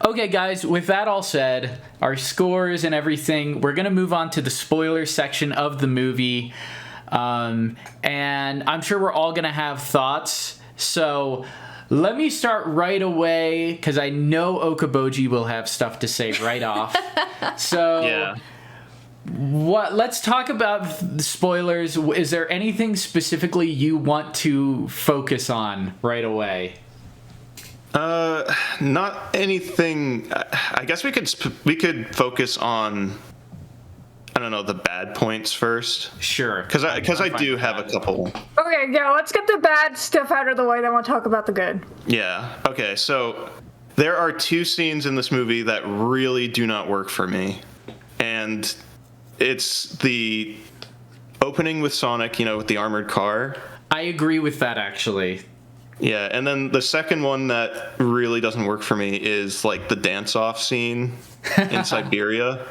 Okay, guys, with that all said, our scores and everything, we're going to move on to the spoiler section of the movie. And I'm sure we're all going to have thoughts. So let me start right away, because I know Okoboji will have stuff to say right off. So Yeah. let's talk about the spoilers. Is there anything specifically you want to focus on right away? Not anything. I guess we could focus on, I don't know, the bad points first. Sure. Because I do have a couple. Okay, yeah, let's get the bad stuff out of the way, then we'll talk about the good. Yeah. Okay, so there are two scenes in this movie that really do not work for me. And it's the opening with Sonic, with the armored car. I agree with that, actually. Yeah, and then the second one that really doesn't work for me is like the dance-off scene in Siberia.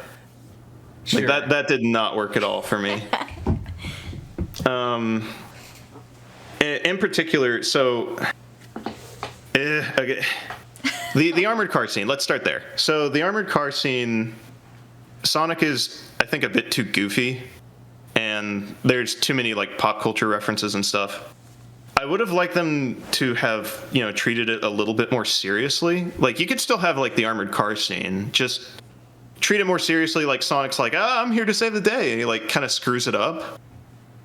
Sure. Like that did not work at all for me. In particular, so okay. The armored car scene. Let's start there. So the armored car scene, Sonic is, I think, a bit too goofy, and there's too many like pop culture references and stuff. I would have liked them to have, treated it a little bit more seriously. Like, you could still have, like, the armored car scene. Just treat it more seriously, like Sonic's like, I'm here to save the day. And he, like, kind of screws it up.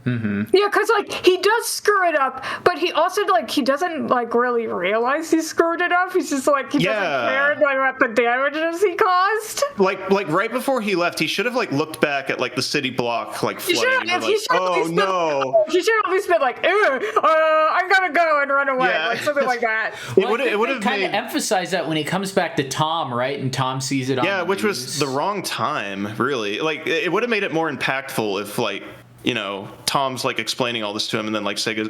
Mm-hmm. Yeah, because, like, he does screw it up, but he also, like, he doesn't, like, really realize he screwed it up. He's just, like, he doesn't care, like, about the damages he caused. Like right before he left, he should have, like, looked back at, like, the city block, like, flooding. And like, oh, no. He should have at least been like, I'm gonna go and run away, like, something like that. It would have kind of emphasized that when he comes back to Tom, right? And Tom sees it on the which news. Was the wrong time, really. Like, it would have made it more impactful if, like, Tom's like explaining all this to him, and then like Sega.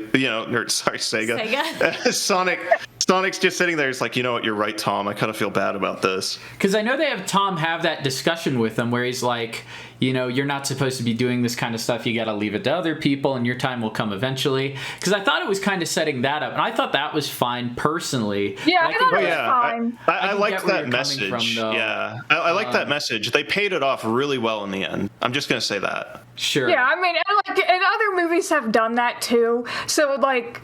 Sonic's just sitting there. It's like, you know what, you're right, Tom. I kind of feel bad about this. Because I know they have Tom have that discussion with him where he's like, you're not supposed to be doing this kind of stuff. You got to leave it to other people, and your time will come eventually. Because I thought it was kind of setting that up, and I thought that was fine personally. Yeah, I thought it was fine. I liked that message. I liked that message. They paid it off really well in the end. I'm just gonna say that. Sure. Yeah, I mean, and other movies have done that too. So, like,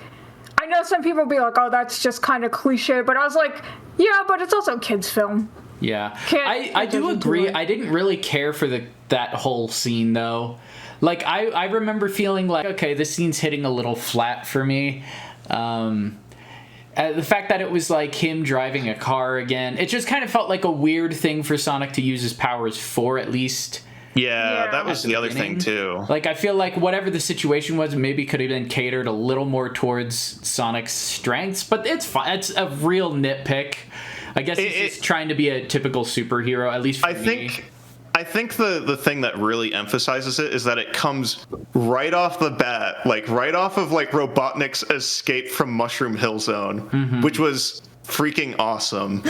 I know some people be like, oh, that's just kind of cliche, but I was like, yeah, but it's also a kid's film. Yeah. I do agree. I didn't really care for that whole scene, though. Like, I remember feeling like, okay, this scene's hitting a little flat for me. The fact that it was like him driving a car again, it just kind of felt like a weird thing for Sonic to use his powers for, at least. Yeah, that was the other thing, too. Like, I feel like whatever the situation was, maybe could have been catered a little more towards Sonic's strengths, but it's fine. It's a real nitpick. I guess he's just trying to be a typical superhero, at least for me. I think the thing that really emphasizes it is that it comes right off the bat, like right off of like Robotnik's escape from Mushroom Hill Zone, which was freaking awesome.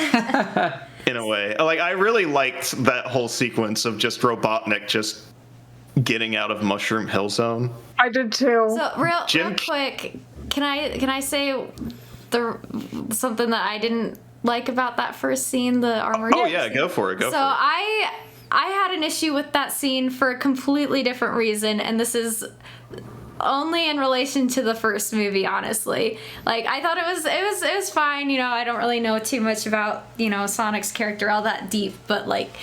In a way, like, I really liked that whole sequence of just Robotnik just getting out of Mushroom Hill Zone. I did too. So real quick, can I say something that I didn't like about that first scene, the armored? Oh yeah, go for it. So I had an issue with that scene for a completely different reason, and this is only in relation to the first movie, honestly. Like, I thought it was fine. I don't really know too much about Sonic's character all that deep, but like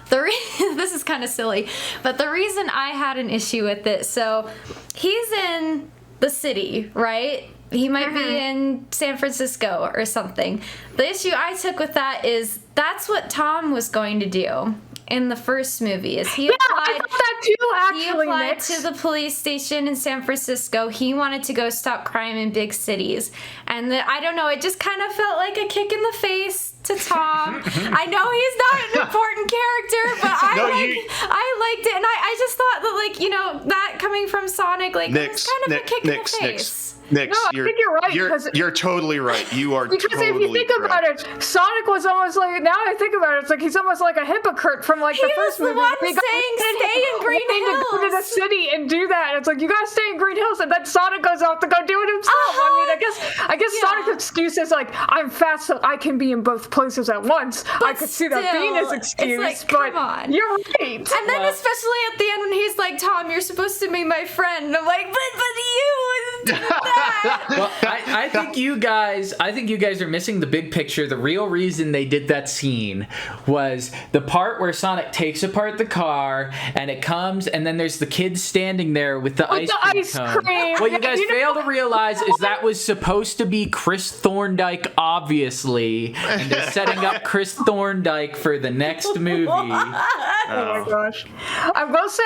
this is kind of silly. But the reason I had an issue with it, so he's in the city, right? He might be in San Francisco or something. The issue I took with that is that's what Tom was going to do in the first movie. Is he applied, I thought that too, actually, he applied Nix. to the police station in San Francisco. He wanted to go stop crime in big cities. And I don't know, it just kind of felt like a kick in the face to Tom. I know he's not an important character, but I liked it. And I just thought that, like, that coming from Sonic, like, it was kind of a kick in the face. Nix, No, I think you're right, 'cause- you're totally right. You are Because totally if you think correct. about it, Sonic was almost like, now I think about it, it's like he's almost like a hypocrite from like He the first was the movie. one He got saying, "Stay in Green wanting to go to the Hills." city and do that. It's like, you gotta stay in Green Hills, and then Sonic goes off to go do it himself. I guess Yeah. Sonic's excuse is like, I'm fast so I can be in both places at once. I could see that being his still, excuse, it's like, but come on. you're right. And then especially at the end when he's like, Tom, you're supposed to be my friend. And I'm like, but you did that. Well, I think you guys are missing the big picture. The real reason they did that scene was the part where Sonic takes apart the car and it comes, and then there's the kids standing there with the ice cream cone. What you guys fail to realize is that was supposed to be Chris Thorndike, obviously, and they're setting up Chris Thorndike for the next movie. Oh my gosh. I will say,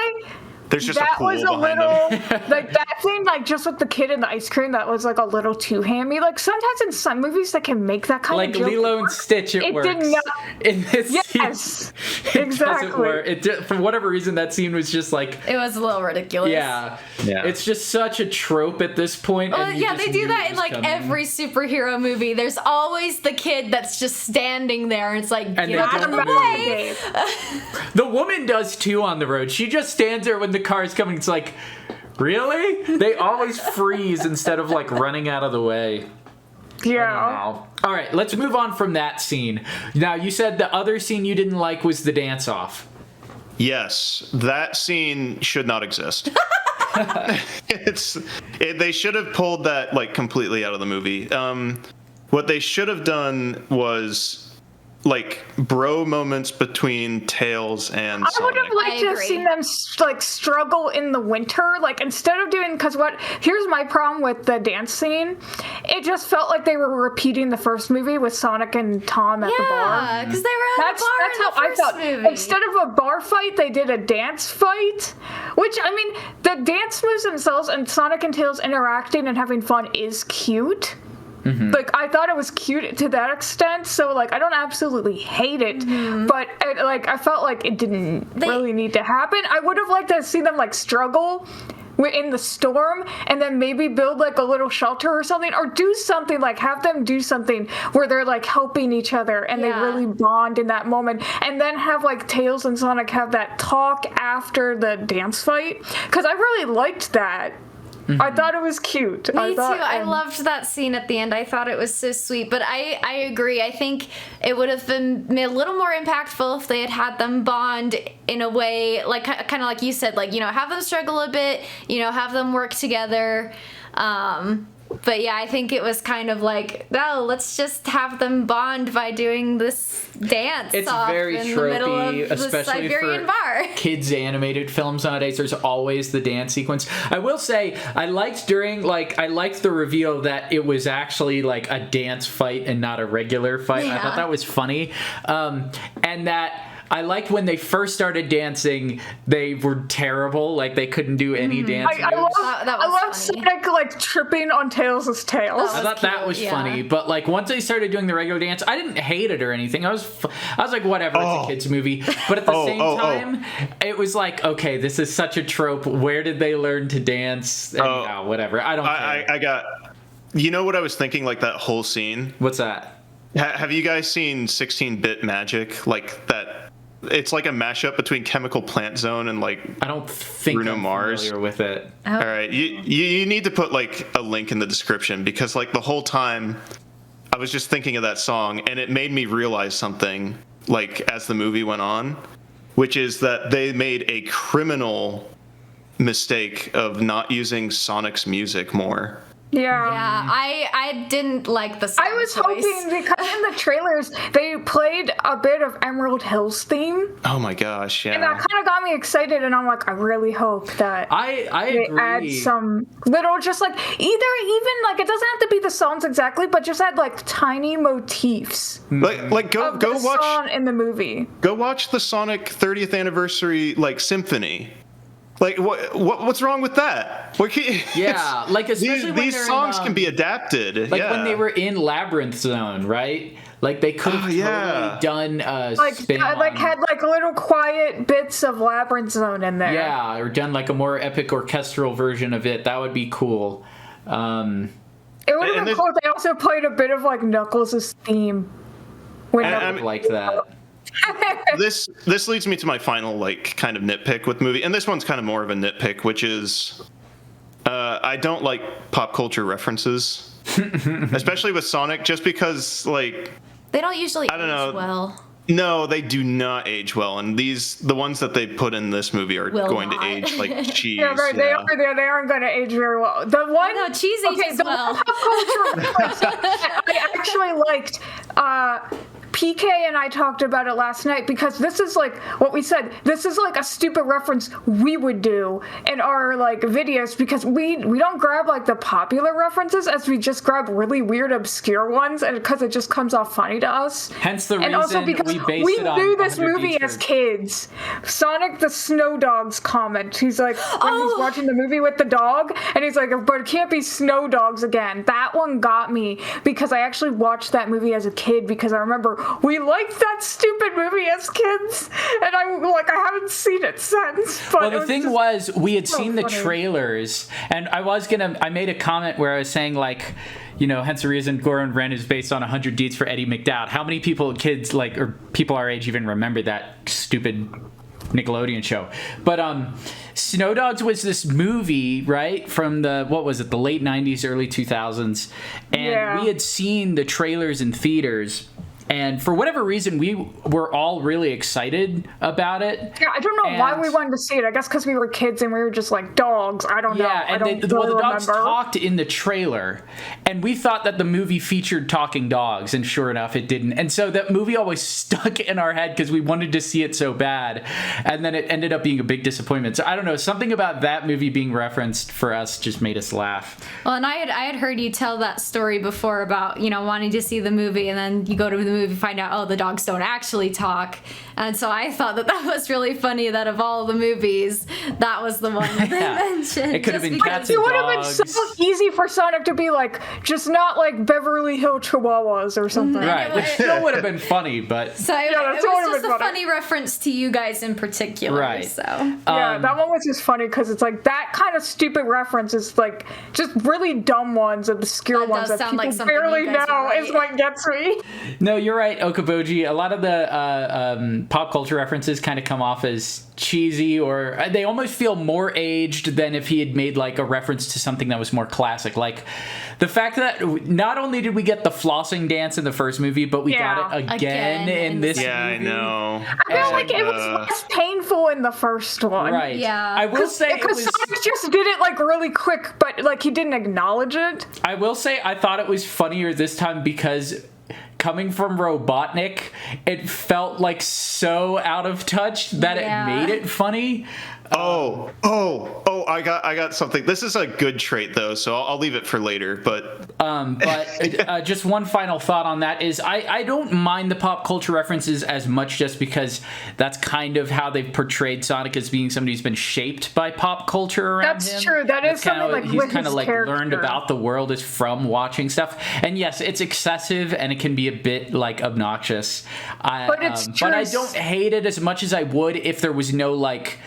There's just that a pool was a behind little him. like that thing, like just with the kid and the ice cream, that was like a little too hammy. Like sometimes in some movies they can make that kind Like of joke Lilo and work. Stitch, it works. did not. In this Yes, scene, it exactly. doesn't work. For whatever reason, that scene was just like, It was a little ridiculous. yeah. Yeah. It's just such a trope at this point. Well, and you yeah, just they do knew that it in was like coming. every superhero movie. There's always the kid that's just standing there, and it's like, And get they out of don't the move. way. The woman does too on the road. She just stands there when the car is coming. It's like, really? They always freeze instead of like running out of the way. Yeah. Wow. All right, let's move on from that scene. Now, you said the other scene you didn't like was the dance off. Yes, that scene should not exist. They should have pulled that like completely out of the movie. What they should have done was like bro moments between Tails and I Sonic. would have liked I to have agree. seen them like struggle in the winter, like instead of doing, because here's my problem with the dance scene. It just felt like they were repeating the first movie with Sonic and Tom at the bar. Yeah, because they were at That's the bar how in the I first felt. movie. Instead of a bar fight, they did a dance fight. Which, I mean, the dance moves themselves and Sonic and Tails interacting and having fun is cute. Like, I thought it was cute to that extent, so, like, I don't absolutely hate it, but, I felt like it didn't really need to happen. I would have liked to see them, like, struggle in the storm, and then maybe build, like, a little shelter or something, or do something, like, have them do something where they're, like, helping each other, and they really bond in that moment, and then have, like, Tails and Sonic have that talk after the dance fight, because I really liked that. I thought it was cute. Me too. I loved that scene at the end. I thought it was so sweet. But I agree. I think it would have been a little more impactful if they had them bond in a way, like kind of like you said, like, have them struggle a bit, have them work together. But yeah, I think it was kind of like, no, let's just have them bond by doing this dance. It's off very in the middle tropey, of the especially Siberian for bar. kids' animated films nowadays. There's always the dance sequence. I will say, I liked the reveal that it was actually like a dance fight and not a regular fight. I thought that was funny, and that. I liked when they first started dancing, they were terrible. Like, they couldn't do any dance moves. I love Sonic, like, tripping on Tails' tails. I thought that was funny, but like once they started doing the regular dance, I didn't hate it or anything. I was like, whatever, it's a kids movie. But at the same time, it was like, okay, this is such a trope. Where did they learn to dance? Anyhow, whatever. I don't care. I got. You know what I was thinking? Like that whole scene. What's that? Have you guys seen 16-Bit Magic? Like that. It's like a mashup between Chemical Plant Zone and like I don't think Bruno I'm Mars. familiar with it. All right, you need to put like a link in the description, because like the whole time I was just thinking of that song, and it made me realize something like as the movie went on, which is that they made a criminal mistake of not using Sonic's music more. Yeah, I didn't like the song I was choice. hoping, because in the trailers they played a bit of Emerald Hill's theme, Oh my gosh, yeah. and that kind of got me excited. And I'm like, I really hope that I they agree. add some little, just like even like it doesn't have to be the songs exactly, but just add like tiny motifs like go of the watch song in the movie. go watch the Sonic 30th anniversary like symphony. Like what's wrong with that? Yeah, like especially when these they're songs in, can be adapted. like when they were in Labyrinth Zone, right? Like they could have totally done a spin on, had like little quiet bits of Labyrinth Zone in there. yeah, or done like a more epic orchestral version of it. That would be cool. It would have been cool if they also played a bit of like Knuckles' theme. I would have liked that. This leads me to my final like kind of nitpick with the movie, and this one's kind of more of a nitpick, which is I don't like pop culture references, especially with Sonic, just because like they don't usually I don't know. age well. No, they do not age well, and the ones that they put in this movie are going to age like cheese. Yeah, right. They aren't going to age very well. The one, no, cheese ages well. Pop culture reference I actually liked. PK and I talked about it last night because this is like what we said. This is like a stupid reference we would do in our like videos because we don't grab like the popular references as we just grab really weird obscure ones, and because it just comes off funny to us. Hence the and reason also because we knew this movie as kids. Sonic the Snow Dogs comment. He's like when he's watching the movie with the dog, and he's like, "But it can't be snow dogs again." That one got me because I actually watched that movie as a kid because I remember we liked that stupid movie as kids, and I haven't seen it since. But well, the thing was, we had seen the trailers, and I made a comment where I was saying like, you know, hence the reason Goran Ren is based on 100 Deeds for Eddie McDowd. How many kids like, or people our age even remember that stupid Nickelodeon show? But Snow Dogs was this movie, right, from the late 90s, early 2000s, and we had seen the trailers in theaters. And for whatever reason, we were all really excited about it. Yeah, I don't know why we wanted to see it. I guess because we were kids and we were just like, dogs. I don't know. Yeah, and the dogs talked in the trailer. And we thought that the movie featured talking dogs. And sure enough, it didn't. And so that movie always stuck in our head because we wanted to see it so bad. And then it ended up being a big disappointment. So I don't know. Something about that movie being referenced for us just made us laugh. Well, and I had heard you tell that story before about, you know, wanting to see the movie. And then you go to the movie, find out, the dogs don't actually talk. And so I thought that was really funny that of all the movies, that was the one that they mentioned. It could have been cats and dogs. It would have been so easy for Sonic to be like, just not like Beverly Hill Chihuahuas or something. Right, which still would have been funny, but... So it was just a funny reference to you guys in particular. Right. So. Yeah, that one was just funny because it's like that kind of stupid reference is like just really dumb ones, obscure ones that people barely know is what gets me. No, you're right, Okoboji. A lot of the pop culture references kind of come off as cheesy, or they almost feel more aged than if he had made like a reference to something that was more classic. Like the fact that not only did we get the flossing dance in the first movie, but we got it again in this movie. I know. I feel like it was less painful in the first one. Right. Yeah. I will say because Sonic just did it like really quick, but like he didn't acknowledge it. I will say I thought it was funnier this time because coming from Robotnik, it felt like so out of touch that it made it funny. I got something. This is a good trait though, so I'll leave it for later. But just one final thought on that is I don't mind the pop culture references as much, just because that's kind of how they've portrayed Sonic as being somebody who's been shaped by pop culture around him. That's true. That is something like he's kind of like learned about the world is from watching stuff. And yes, it's excessive and it can be a bit like obnoxious. But it's true. But I don't hate it as much as I would if there was no like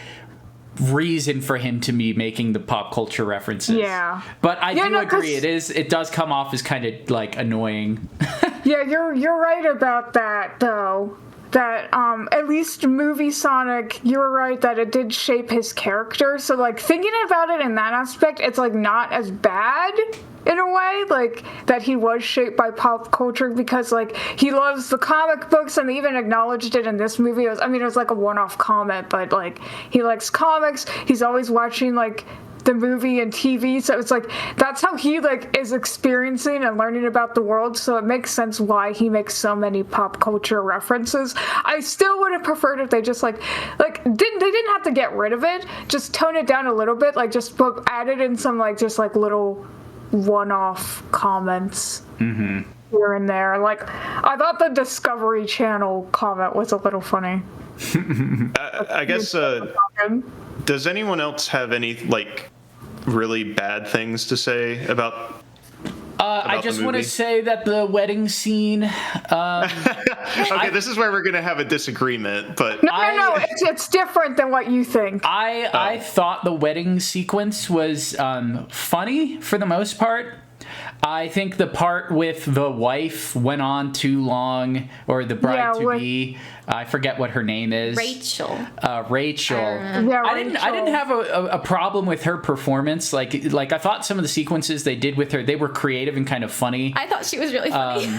reason for him to be making the pop culture references. Yeah. But I do agree, it does come off as kind of like annoying. Yeah, you're right about that though. That at least movie Sonic, you were right that it did shape his character. So like thinking about it in that aspect, it's like not as bad in a way, like that he was shaped by pop culture, because like he loves the comic books and they even acknowledged it in this movie. It was like a one-off comment, but like he likes comics. He's always watching like the movie and TV, so it's like that's how he like is experiencing and learning about the world, so it makes sense why he makes so many pop culture references. I still would have preferred if they just like didn't have to get rid of it, just tone it down a little bit, like just added in some like just like little one-off comments here and there. Like I thought the Discovery Channel comment was a little funny. I guess does anyone else have any like really bad things to say about I just want to movie? say that the wedding scene. Okay, this is where we're gonna have a disagreement, but No, it's different than what you think. I thought the wedding sequence was funny for the most part. I think the part with the wife went on too long, or the bride to be. I forget what her name is. Rachel. Rachel. Yeah, I didn't have a problem with her performance. Like I thought some of the sequences they did with her, they were creative and kind of funny. I thought she was really funny.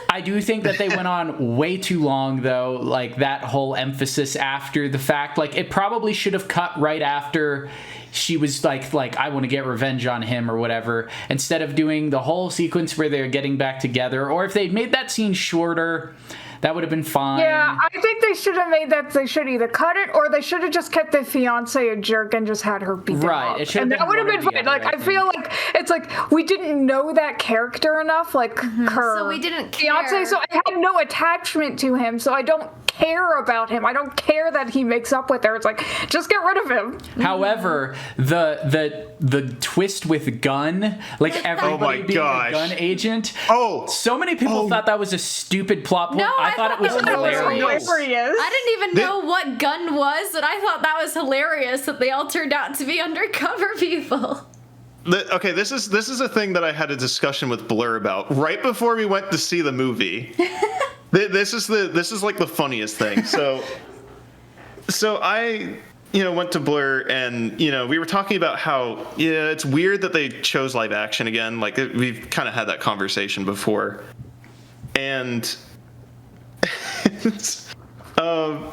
I do think that they went on way too long, though. Like that whole emphasis after the fact, like it probably should have cut right after she was like I want to get revenge on him or whatever, instead of doing the whole sequence where they're getting back together. Or if they'd made that scene shorter, that would have been fine. Yeah, I think they should have made that. They should either cut it or they should have just kept the fiance a jerk and just had her beat him up. It should have and that would have been fine. together, Like I feel like it's like we didn't know that character enough, like her So we didn't fiance. care. So I had no attachment to him. So I don't care about him. I don't care that he makes up with her. It's like just get rid of him. However, the twist with Gunn, like everybody being gosh. a Gunn agent. Oh. So many people thought that was a stupid plot point. No, I thought it was that was hilarious. I didn't even know what Gun was, and I thought that was hilarious that they all turned out to be undercover people. Okay, this is a thing that I had a discussion with Blur about right before we went to see the movie. This is like the funniest thing. So I went to Blur and we were talking about how it's weird that they chose live action again. Like we've kind of had that conversation before, and oh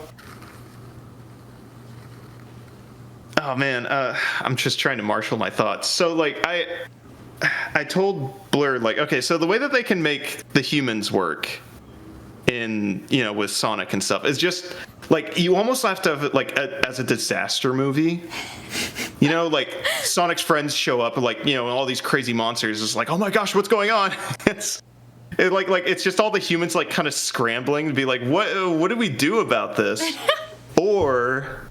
man, I'm just trying to marshal my thoughts. So like I told Blur, like, okay, so the way that they can make the humans work in with Sonic and stuff is just like you almost have to have it like as a disaster movie. Like Sonic's friends show up and and all these crazy monsters. It's like, oh my gosh, what's going on? It's just all the humans like kind of scrambling to be like, what do we do about this? Or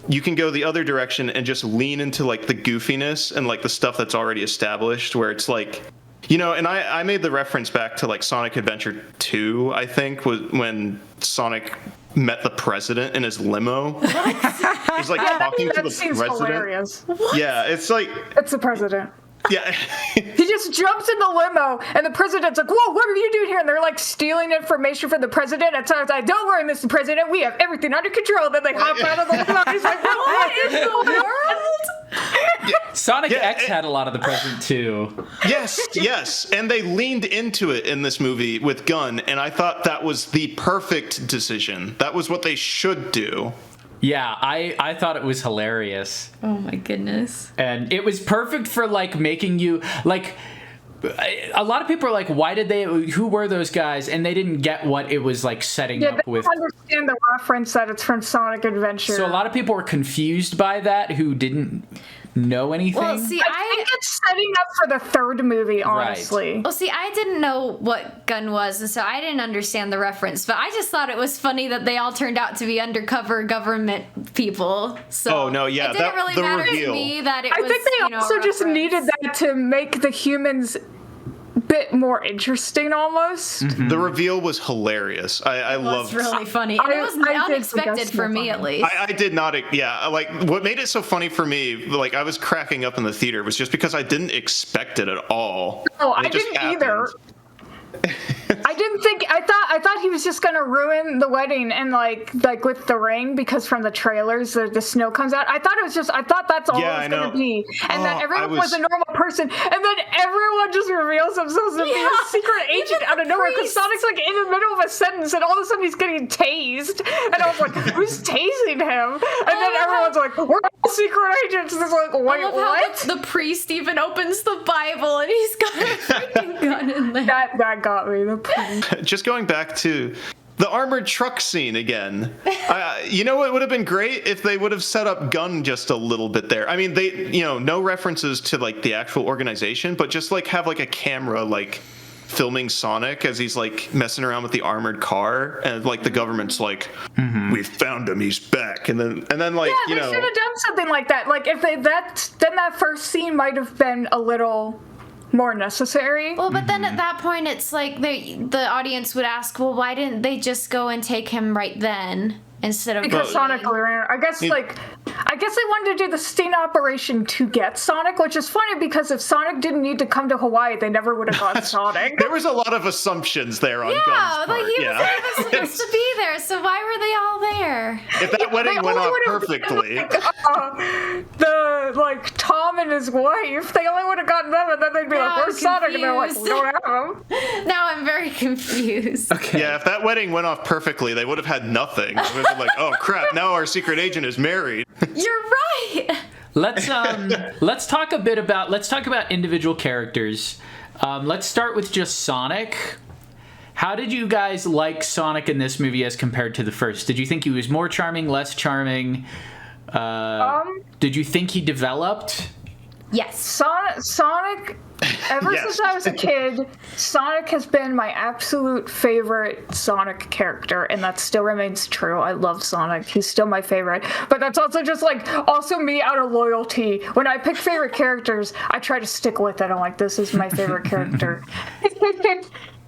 you can go the other direction and just lean into like the goofiness and like the stuff that's already established, where it's like, and I made the reference back to like Sonic Adventure 2, I think, was when Sonic met the president in his limo. He's like talking to the president. Hilarious. Yeah, it's like It's the president. Yeah. He just jumps in the limo, and the president's like, whoa, what are you doing here? And they're like stealing information from the president. And so it's like, don't worry, Mr. President, we have everything under control. Then they hop out of the limo. He's like, what in the world? Sonic X had a lot of the present too. Yes. And they leaned into it in this movie with Gunn, and I thought that was the perfect decision. That was what they should do. Yeah, I thought it was hilarious. Oh my goodness. And it was perfect for like making you like a lot of people are like, who were those guys? And they didn't get what it was like setting up with. They don't understand the reference that it's from Sonic Adventure. So a lot of people were confused by that who didn't know anything. Well, see, I think it's setting up for the third movie, honestly. Right. Well, see, I didn't know what Gun was, and so I didn't understand the reference. But I just thought it was funny that they all turned out to be undercover government people. So oh no, yeah, it didn't really the matter reveal. to me that it I was. think they also a just reference. needed that to make the humans bit more interesting almost. The reveal was hilarious. I loved It was really funny. And it was I did unexpected think for that's me, funny. at least. I did not, yeah, like what made it so funny for me, like I was cracking up in the theater, was just because I didn't expect it at all. Oh, And I it just didn't either. happened. I didn't think. I thought he was just gonna ruin the wedding and like with the ring, because from the trailers the snow comes out. I thought that's all Yeah, it was I gonna know. be, and that Oh, everyone I was a normal person, and then everyone just reveals themselves to be Yeah. a secret agent Even out of the nowhere. Because priest. Sonic's like in the middle of a sentence, and all of a sudden he's getting tased, and I was like, "Who's tasing him?" And then everyone's like, "We're all secret agents." And it's like, I "Wait, love what?" how the priest even opens the Bible and he's got a freaking gun in there. That got me. The priest. Just going back to the armored truck scene again. You know what would have been great if they would have set up Gunn just a little bit there. I mean, they, no references to like the actual organization, but just like have like a camera like filming Sonic as he's like messing around with the armored car, and like the government's like, "We found him, he's back," and then like Yeah, they should have done something like that. Like if then that first scene might have been a little more necessary. Well, but then at that point, it's like the audience would ask, well, why didn't they just go and take him right then instead of Because Sonic, I guess they wanted to do the sting operation to get Sonic, which is funny because if Sonic didn't need to come to Hawaii, they never would have got Sonic. There was a lot of assumptions there on Gunn's part. Like he wasn't even supposed to be there, so why were they all there? If that wedding went off perfectly. Tom and his wife, they only would have gotten them, and then they'd be Now like, where's I'm Sonic? And they're like, we don't have him. Now I'm very confused. Okay. Yeah, if that wedding went off perfectly, they would have had nothing. They would have been like, oh crap, now our secret agent is married. You're right. Let's talk about individual characters. Let's start with just Sonic. How did you guys like Sonic in this movie as compared to the first? Did you think he was more charming, less charming? Did you think he developed? Yes. Sonic, ever Yes. since I was a kid, Sonic has been my absolute favorite Sonic character, and that still remains true. I love Sonic. He's still my favorite. But that's also just also me out of loyalty. When I pick favorite characters, I try to stick with it. I'm like, this is my favorite character.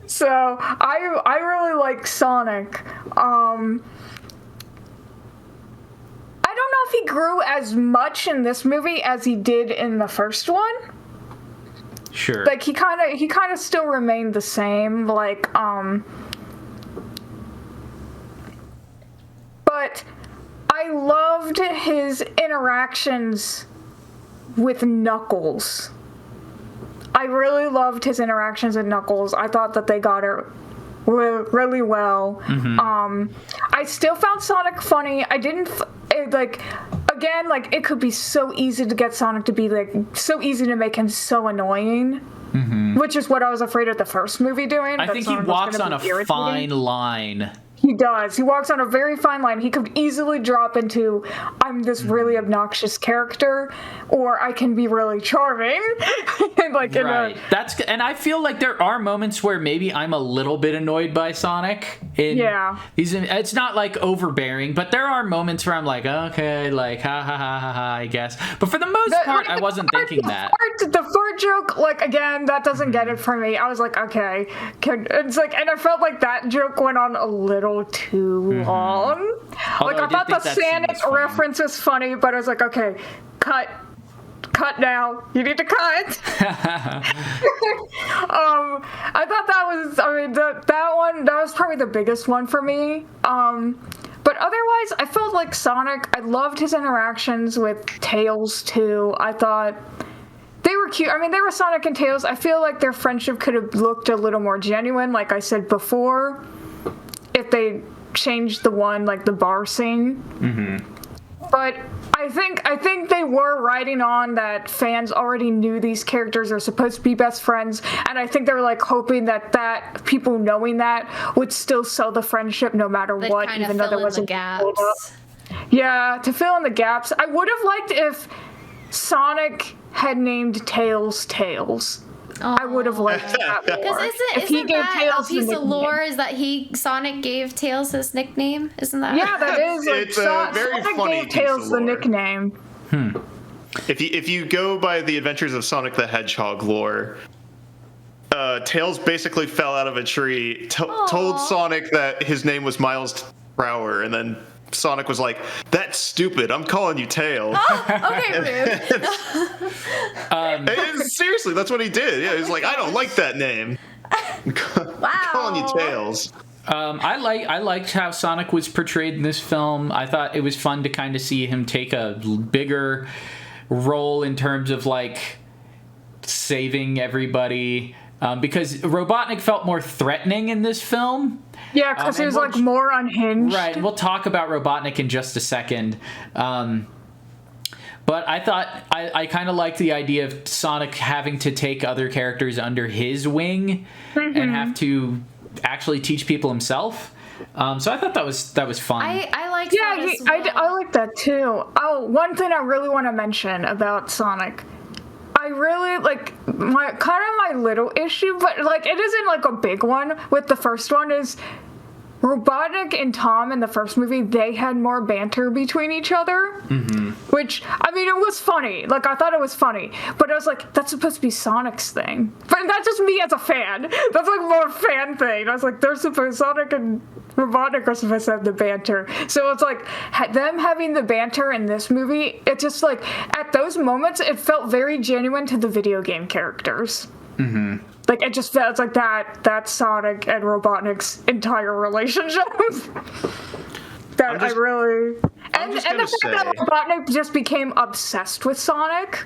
So I really like Sonic. I don't know if he grew as much in this movie as he did in the first one. Sure. He kind of still remained the same. But I loved his interactions with Knuckles. I really loved his interactions with Knuckles. I thought that they got it really well. Mm-hmm. I still found Sonic funny. I didn't it could be so easy to get Sonic to be so easy to make him so annoying, which is what I was afraid of the first movie doing. I think he walks on a fine line. He does. He walks on a very fine line. He could easily drop into, I'm this really obnoxious character, or I can be really charming. Right. And I feel like there are moments where maybe I'm a little bit annoyed by Sonic. It's not overbearing, but there are moments where I'm like, okay, ha ha ha ha ha, I guess. But for the most part, I wasn't thinking that. The fart joke, again, that doesn't get it for me. I was like, okay. And I felt like that joke went on a little too long. Although I thought the Sonic reference was funny, but I was like, okay, cut now. You need to cut. I thought that was probably the biggest one for me. But otherwise, I felt like Sonic, I loved his interactions with Tails too. I thought they were cute. I mean, they were Sonic and Tails. I feel like their friendship could have looked a little more genuine, like I said before, if they changed the bar scene. Mm-hmm. But I think they were riding on that fans already knew these characters are supposed to be best friends, and I think they were hoping that people knowing that would still sell the friendship no matter what, even though there wasn't gaps. Yeah, to fill in the gaps. I would have liked if Sonic had named Tails Tails. I would have liked that more. Because isn't that a piece of lore? Is that Sonic gave Tails his nickname? Isn't that? Yeah, that is. It's a very Sonic funny gave Tails the nickname. If you go by the Adventures of Sonic the Hedgehog lore, Tails basically fell out of a tree, told Sonic that his name was Miles Prower, and then Sonic was like, "That's stupid. I'm calling you Tails." Oh, okay, rude. Seriously, that's what he did. Yeah, he's like, "I don't like that name. I'm calling you Tails." I liked how Sonic was portrayed in this film. I thought it was fun to kind of see him take a bigger role in terms of saving everybody. Because Robotnik felt more threatening in this film. Yeah, because he was more unhinged. Right, and we'll talk about Robotnik in just a second. But I thought I kind of liked the idea of Sonic having to take other characters under his wing and have to actually teach people himself. So I thought that was fun. I liked that as well. I like that too. Oh, one thing I really want to mention about Sonic. I really my little issue, but it isn't a big one with the first one is Robotnik and Tom in the first movie, they had more banter between each other. Mm-hmm. Which, I mean, it was funny. Like, I thought it was funny. But I was like, that's supposed to be Sonic's thing. But that's just me as a fan. That's like more fan thing. I was like, they're supposed, Sonic and Robotnik are supposed to have the banter. So it's like, them having the banter in this movie, it just like, at those moments, it felt very genuine to the video game characters. Mm-hmm. Like, it just felt like that's Sonic and Robotnik's entire relationship. I really... And the fact that Robotnik just became obsessed with Sonic,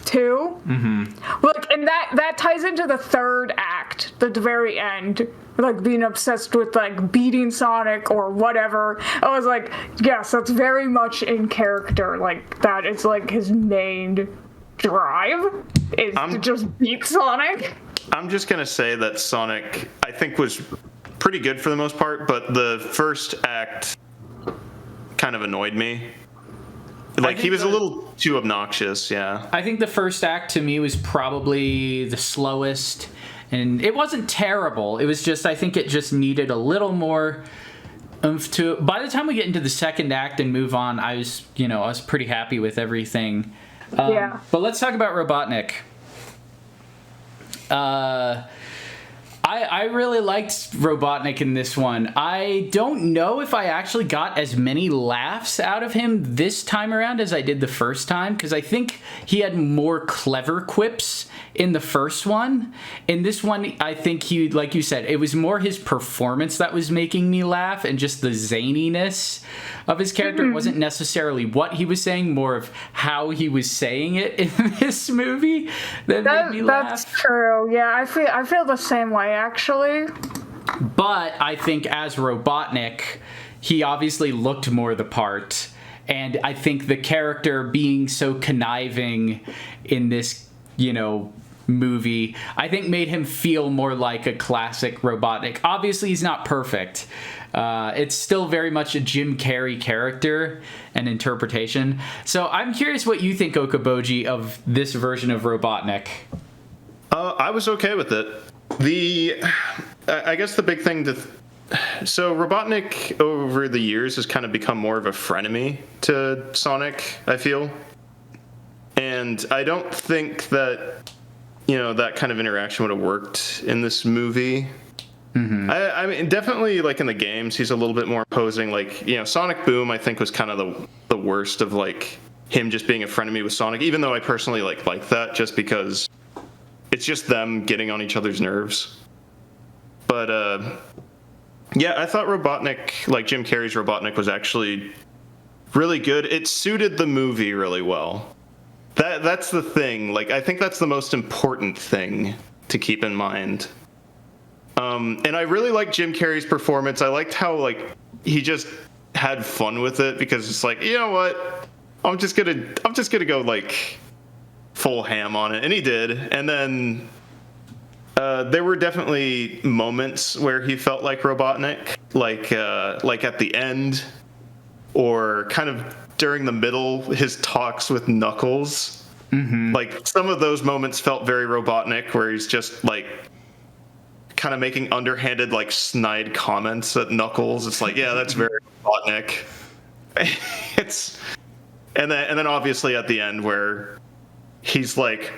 too. Mm-hmm. Like, and that ties into the third act, the very end. Like, being obsessed with, like, beating Sonic or whatever. I was like, yes, that's very much in character. Like, that is, like, his main drive is to just beat Sonic. I'm just going to say that Sonic, I think, was pretty good for the most part, but the first act kind of annoyed me. Like, he was a little too obnoxious, yeah. I think the first act, to me, was probably the slowest, and it wasn't terrible. It was just, I think it just needed a little more oomph to it. By the time we get into the second act and move on, I was pretty happy with everything. Yeah. But let's talk about Robotnik. I really liked Robotnik in this one. I don't know if I actually got as many laughs out of him this time around as I did the first time, because I think he had more clever quips in the first one. In this one, I think he, like you said, it was more his performance that was making me laugh and just the zaniness of his character. It wasn't necessarily what he was saying, more of how he was saying it in this movie that made me laugh. That's true. Yeah, I feel the same way, actually. But I think as Robotnik, he obviously looked more the part. And I think the character being so conniving in this, movie, I think made him feel more like a classic Robotnik. Obviously, he's not perfect. It's still very much a Jim Carrey character and interpretation. So I'm curious what you think, Okoboji, of this version of Robotnik. I was okay with it. I guess the big thing so Robotnik over the years has kind of become more of a frenemy to Sonic, I feel. And I don't think that, that kind of interaction would have worked in this movie. Mm-hmm. I mean, definitely, like, in the games, he's a little bit more imposing. Like, Sonic Boom, I think, was kind of the worst of, like, him just being a frenemy with Sonic, even though I personally, like that just because it's just them getting on each other's nerves. But, yeah, I thought Robotnik, like Jim Carrey's Robotnik, was actually really good. It suited the movie really well. That's the thing. Like, I think that's the most important thing to keep in mind. And I really liked Jim Carrey's performance. I liked how, like, he just had fun with it, because it's like, you know what? I'm just gonna go, like, full ham on it. And he did. And then there were definitely moments where he felt like Robotnik, like at the end, or kind of during the middle, his talks with Knuckles. Mm-hmm. Like, some of those moments felt very Robotnik, where he's just, like, kind of making underhanded, like, snide comments at Knuckles. It's like, yeah, that's very Robotnik. And then obviously at the end, where he's like,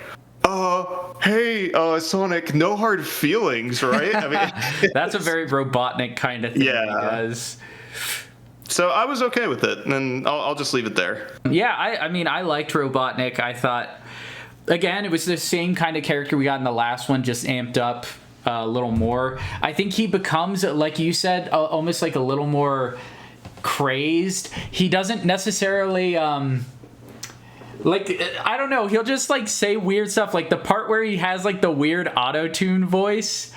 hey, Sonic, no hard feelings, right? I mean, that's a very Robotnik kind of thing. Yeah. He does. So I was okay with it, and I'll just leave it there. Yeah, I mean, I liked Robotnik. I thought, again, it was the same kind of character we got in the last one, just amped up a little more. I think he becomes, like you said, almost like a little more crazed. He doesn't necessarily, like, I don't know, he'll just, like, say weird stuff. Like, the part where he has, like, the weird auto-tune voice,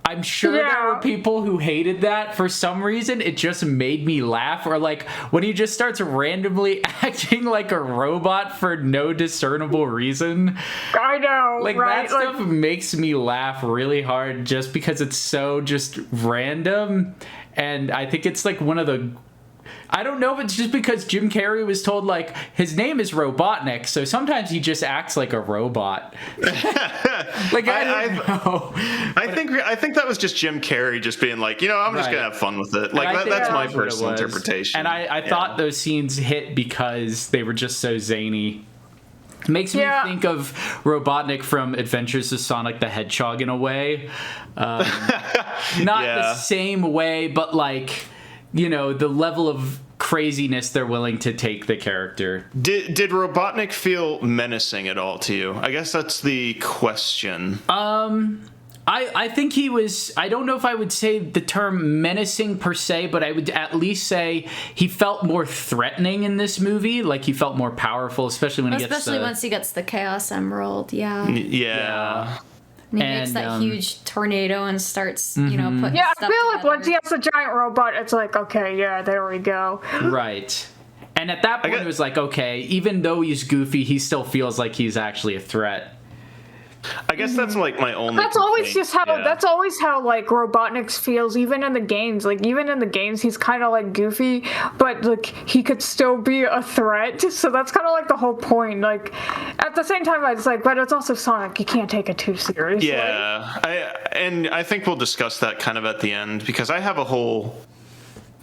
I'm sure there were people who hated that. For some reason, it just made me laugh. Or, like, when he just starts randomly acting like a robot for no discernible reason. I know, like, right? That stuff makes me laugh really hard just because it's so just random. And I think it's, like, one of the I don't know if it's just because Jim Carrey was told, like, his name is Robotnik, so sometimes he just acts like a robot. Like, I don't know. I think that was just Jim Carrey just being like, I'm just gonna have fun with it. Like that's my personal interpretation. And I thought those scenes hit because they were just so zany. Makes me think of Robotnik from Adventures of Sonic the Hedgehog in a way. Not the same way, but like, the level of craziness they're willing to take the character. Did Robotnik feel menacing at all to you? I guess that's the question. I think he was, I don't know if I would say the term menacing per se, but I would at least say he felt more threatening in this movie. Like, he felt more powerful, especially when especially once he gets the Chaos Emerald, And he makes that huge tornado and starts, putting stuff I feel together. like once he has a giant robot, it's like, okay, there we go. Right. And at that point, it was like, okay, even though he's goofy, he still feels like he's actually a threat. I guess that's like my only. That's always just how. Yeah. That's always how like Robotnik feels, even in the games. Like even in the games, he's kind of like goofy, but like he could still be a threat. So that's kind of like the whole point. Like at the same time, it's like, but it's also Sonic. You can't take it too seriously. Yeah, I think we'll discuss that kind of at the end because I have a whole.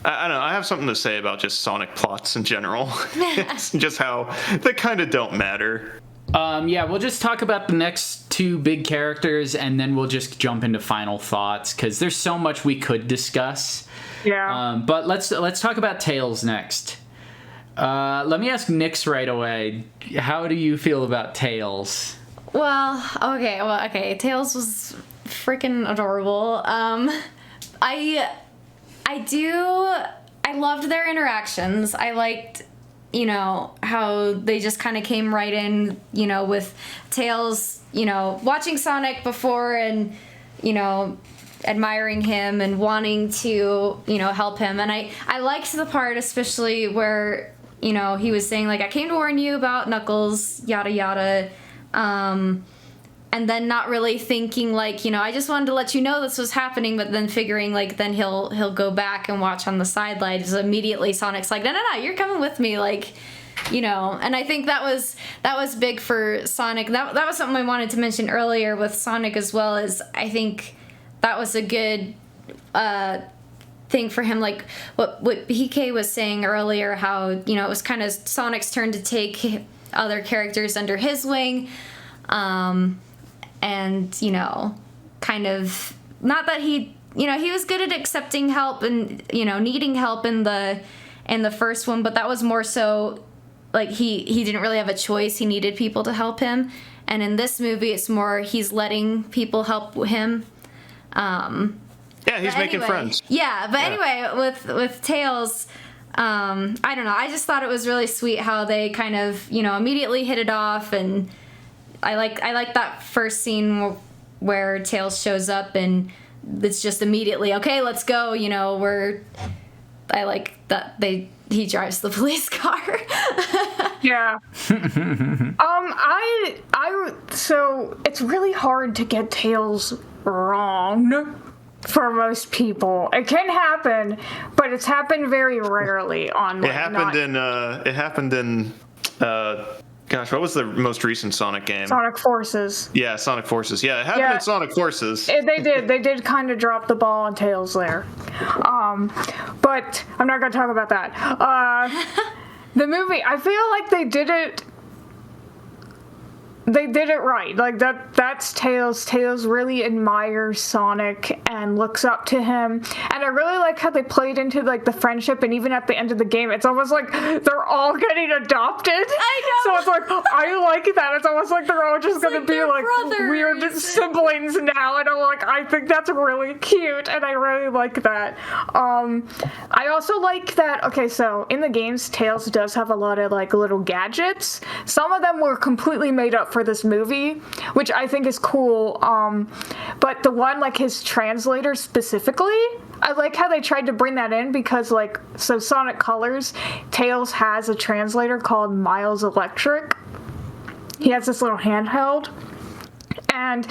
I don't know. I have something to say about just Sonic plots in general. It's just how they kind of don't matter. We'll just talk about the next two big characters, and then we'll just jump into final thoughts because there's so much we could discuss. Yeah. But let's talk about Tails next. Let me ask Nix right away. How do you feel about Tails? Okay. Tails was freaking adorable. I loved their interactions. I liked, how they just kind of came right in, with Tails, watching Sonic before and, admiring him and wanting to, help him. And I liked the part especially where, he was saying, like, I came to warn you about Knuckles, yada, yada. And then not really thinking, like, I just wanted to let you know this was happening, but then figuring, like, then he'll go back and watch on the sidelines. Immediately Sonic's like, no, you're coming with me, like, and I think that was big for Sonic. That was something I wanted to mention earlier with Sonic as well, is I think that was a good thing for him, like what PK was saying earlier, how, it was kind of Sonic's turn to take other characters under his wing. And, kind of, not that he was good at accepting help and, needing help in the first one, but that was more so, like, he didn't really have a choice. He needed people to help him. And in this movie, it's more he's letting people help him. He's making friends. Anyway, with Tails, I don't know. I just thought it was really sweet how they kind of, immediately hit it off, and I like that first scene where Tails shows up and it's just immediately, okay, let's go. I like that he drives the police car. Yeah. So it's really hard to get Tails wrong for most people. It can happen, but it's happened very rarely on. It happened in. Gosh, what was the most recent Sonic game? Sonic Forces. Yeah, Sonic Forces. Yeah, it happened in Sonic Forces. They did kind of drop the ball on Tails there. But I'm not going to talk about that. The movie, I feel like they did it right. Like that's Tails. Tails really admires Sonic and looks up to him. And I really like how they played into like the friendship, and even at the end of the game, it's almost like they're all getting adopted. I know. So it's like, I like that. It's almost like they're all just gonna be like brothers. Weird siblings now. And I'm like, I think that's really cute, and I really like that. I also like that, okay, so in the games, Tails does have a lot of like little gadgets. Some of them were completely made up for this movie, which I think is cool. But the one, like his translator specifically, I like how they tried to bring that in because, like, so Sonic Colors, Tails has a translator called Miles Electric. He has this little handheld. And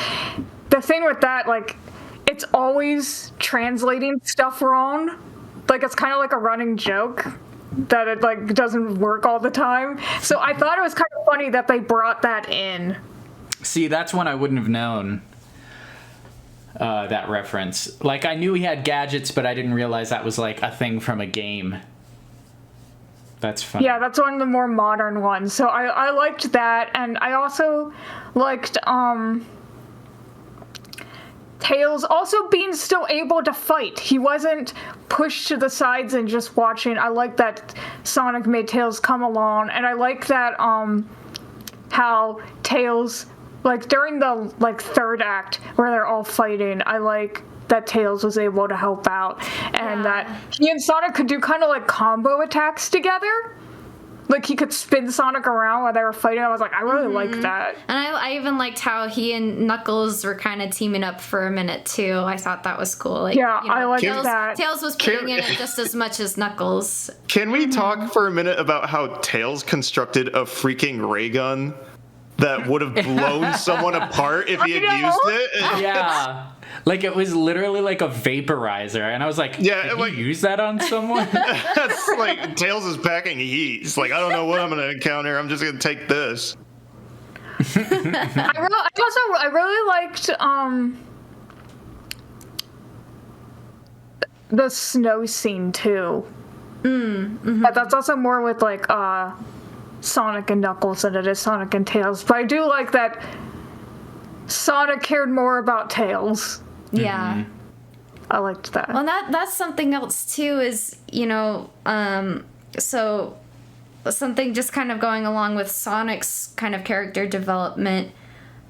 the thing with that, like, it's always translating stuff wrong. Like, it's kind of like a running joke. that it like doesn't work all the time. So I thought it was kind of funny that they brought that in. See, that's one I wouldn't have known. That reference. Like, I knew he had gadgets, but I didn't realize that was like a thing from a game. That's fun. Yeah, that's one of the more modern ones. So I liked that, and I also liked Tails also being still able to fight. He wasn't pushed to the sides and just watching. I like that Sonic made Tails come along, and I like that how Tails, like during the like third act where they're all fighting, I like that Tails was able to help out, and that he and Sonic could do kind of like combo attacks together. Like, he could spin Sonic around while they were fighting. I was like, I really like that. And I even liked how he and Knuckles were kind of teaming up for a minute, too. I thought that was cool. Like, yeah, you know, I like that. Tails was putting in it just as much as Knuckles. Can we talk for a minute about how Tails constructed a freaking ray gun that would have blown someone apart if he had used it? Yeah. Like, it was literally like a vaporizer, and I was like, yeah, did like, you use that on someone? That's like, Tails is packing heat. It's like, I don't know what I'm going to encounter. I'm just going to take this. I really liked the snow scene too. But that's also more with like Sonic and Knuckles than it is Sonic and Tails. But I do like that Sonic cared more about Tails. Yeah. I liked that. Well, that's something else too. Is, you know, so something just kind of going along with Sonic's kind of character development.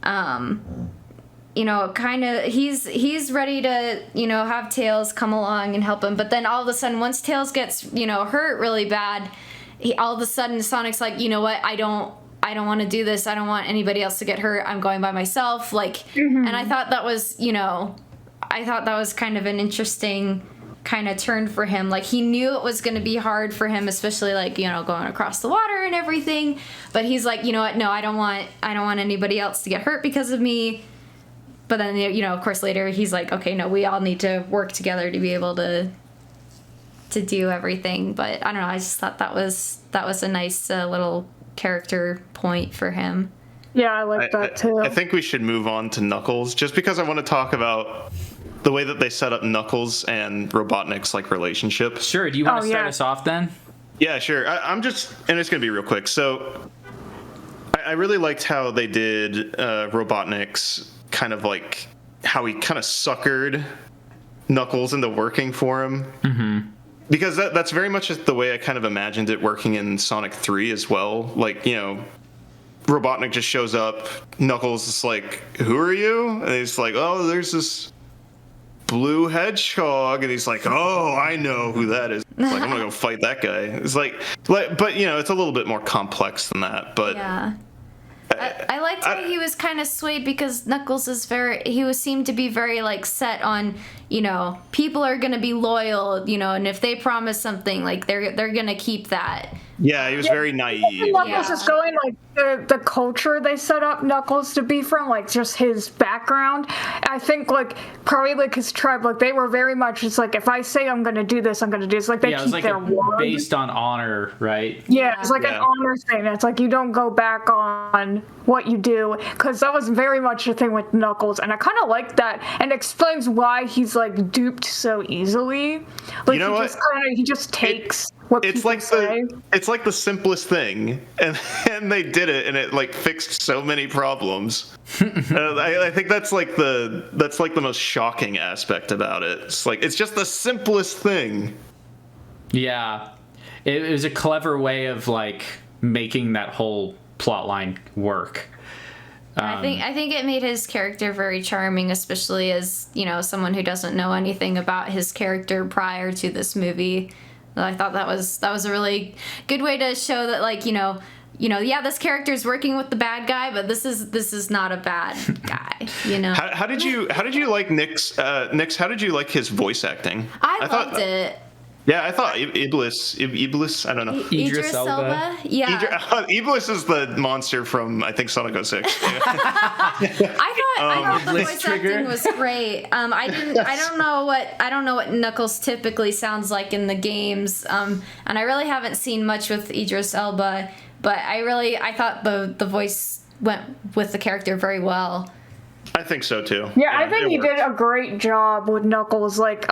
You know, kind of he's ready to, you know, have Tails come along and help him, but then all of a sudden, once Tails gets, you know, hurt really bad, all of a sudden Sonic's like, you know what, I don't want to do this. I don't want anybody else to get hurt. I'm going by myself. Like, and I thought that was, you know, kind of an interesting kind of turn for him. Like, he knew it was going to be hard for him, especially like, you know, going across the water and everything. But he's like, you know what? No, I don't want anybody else to get hurt because of me. But then, you know, of course, later he's like, okay, no, we all need to work together to be able to do everything. But I don't know. I just thought that was a nice little character point for him. Yeah, I like that too. I think we should move on to Knuckles, just because I want to talk about the way that they set up Knuckles and Robotnik's like relationship. Sure. Do you want to start us off then? Yeah, sure. I'm just, and it's gonna be real quick. So I really liked how they did Robotnik's kind of like how he kind of suckered Knuckles into working for him. Mm-hmm. Because that's very much the way I kind of imagined it working in Sonic 3 as well. Like, you know, Robotnik just shows up, Knuckles is like, who are you? And he's like, oh, there's this blue hedgehog. And he's like, oh, I know who that is. It's like, I'm gonna go fight that guy. It's like, but, you know, it's a little bit more complex than that. But yeah. I liked how he was kind of swayed because Knuckles seemed to be very like set on, you know, people are gonna be loyal, you know, and if they promise something, like they're gonna keep that. Yeah, he was very naive. Knuckles is going like the culture they set up Knuckles to be from, like just his background. I think like probably like his tribe, like they were very much just like, if I say I'm gonna do this, I'm gonna do this. Like they keep like their word. Based on honor, right? Yeah, it's like an honor thing. It's like you don't go back on what you do, because that was very much the thing with Knuckles, and I kind of like that, and explains why he's like duped so easily. Like, you know, he just takes what people say. It's like the simplest thing, and they did it, and it like fixed so many problems. I think that's like the most shocking aspect about it. It's like, it's just the simplest thing. Yeah, it was a clever way of like making that whole plot line work. I think it made his character very charming, especially as, you know, someone who doesn't know anything about his character prior to this movie. I thought that was a really good way to show that, like, you know, yeah, this character is working with the bad guy, but this is not a bad guy, you know. How did you like Nix? Nix, how did you like his voice acting? I loved it. Yeah, I thought Iblis, I don't know. Idris Elba. Yeah. Iblis is the monster from, I think, Sonic 06. I thought the Bliss voice Trigger. acting was great. I don't know what Knuckles typically sounds like in the games. And I really haven't seen much with Idris Elba, but I thought the voice went with the character very well. I think so too. Yeah, I think he it works. did a great job with Knuckles. Like,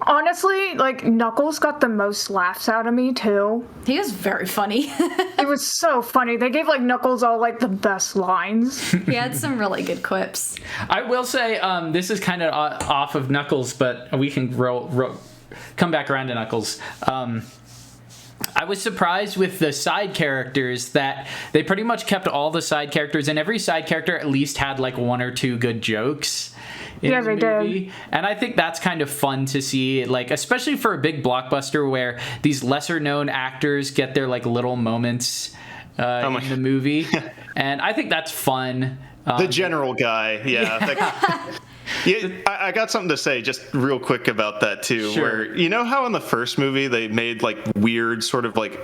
honestly, like, Knuckles got the most laughs out of me, too. He was very funny. It was so funny. They gave, like, Knuckles all, like, the best lines. He had some really good quips. I will say, this is kind of off of Knuckles, but we can come back around to Knuckles. I was surprised with the side characters that they pretty much kept all the side characters, and every side character at least had like one or two good jokes in Yeah, the they movie. did. And I think that's kind of fun to see, like, especially for a big blockbuster where these lesser known actors get their like little moments in the movie. And I think that's fun. The general guy, yeah. Yeah, I got something to say just real quick about that too. Sure. Where, you know how in the first movie they made like weird sort of like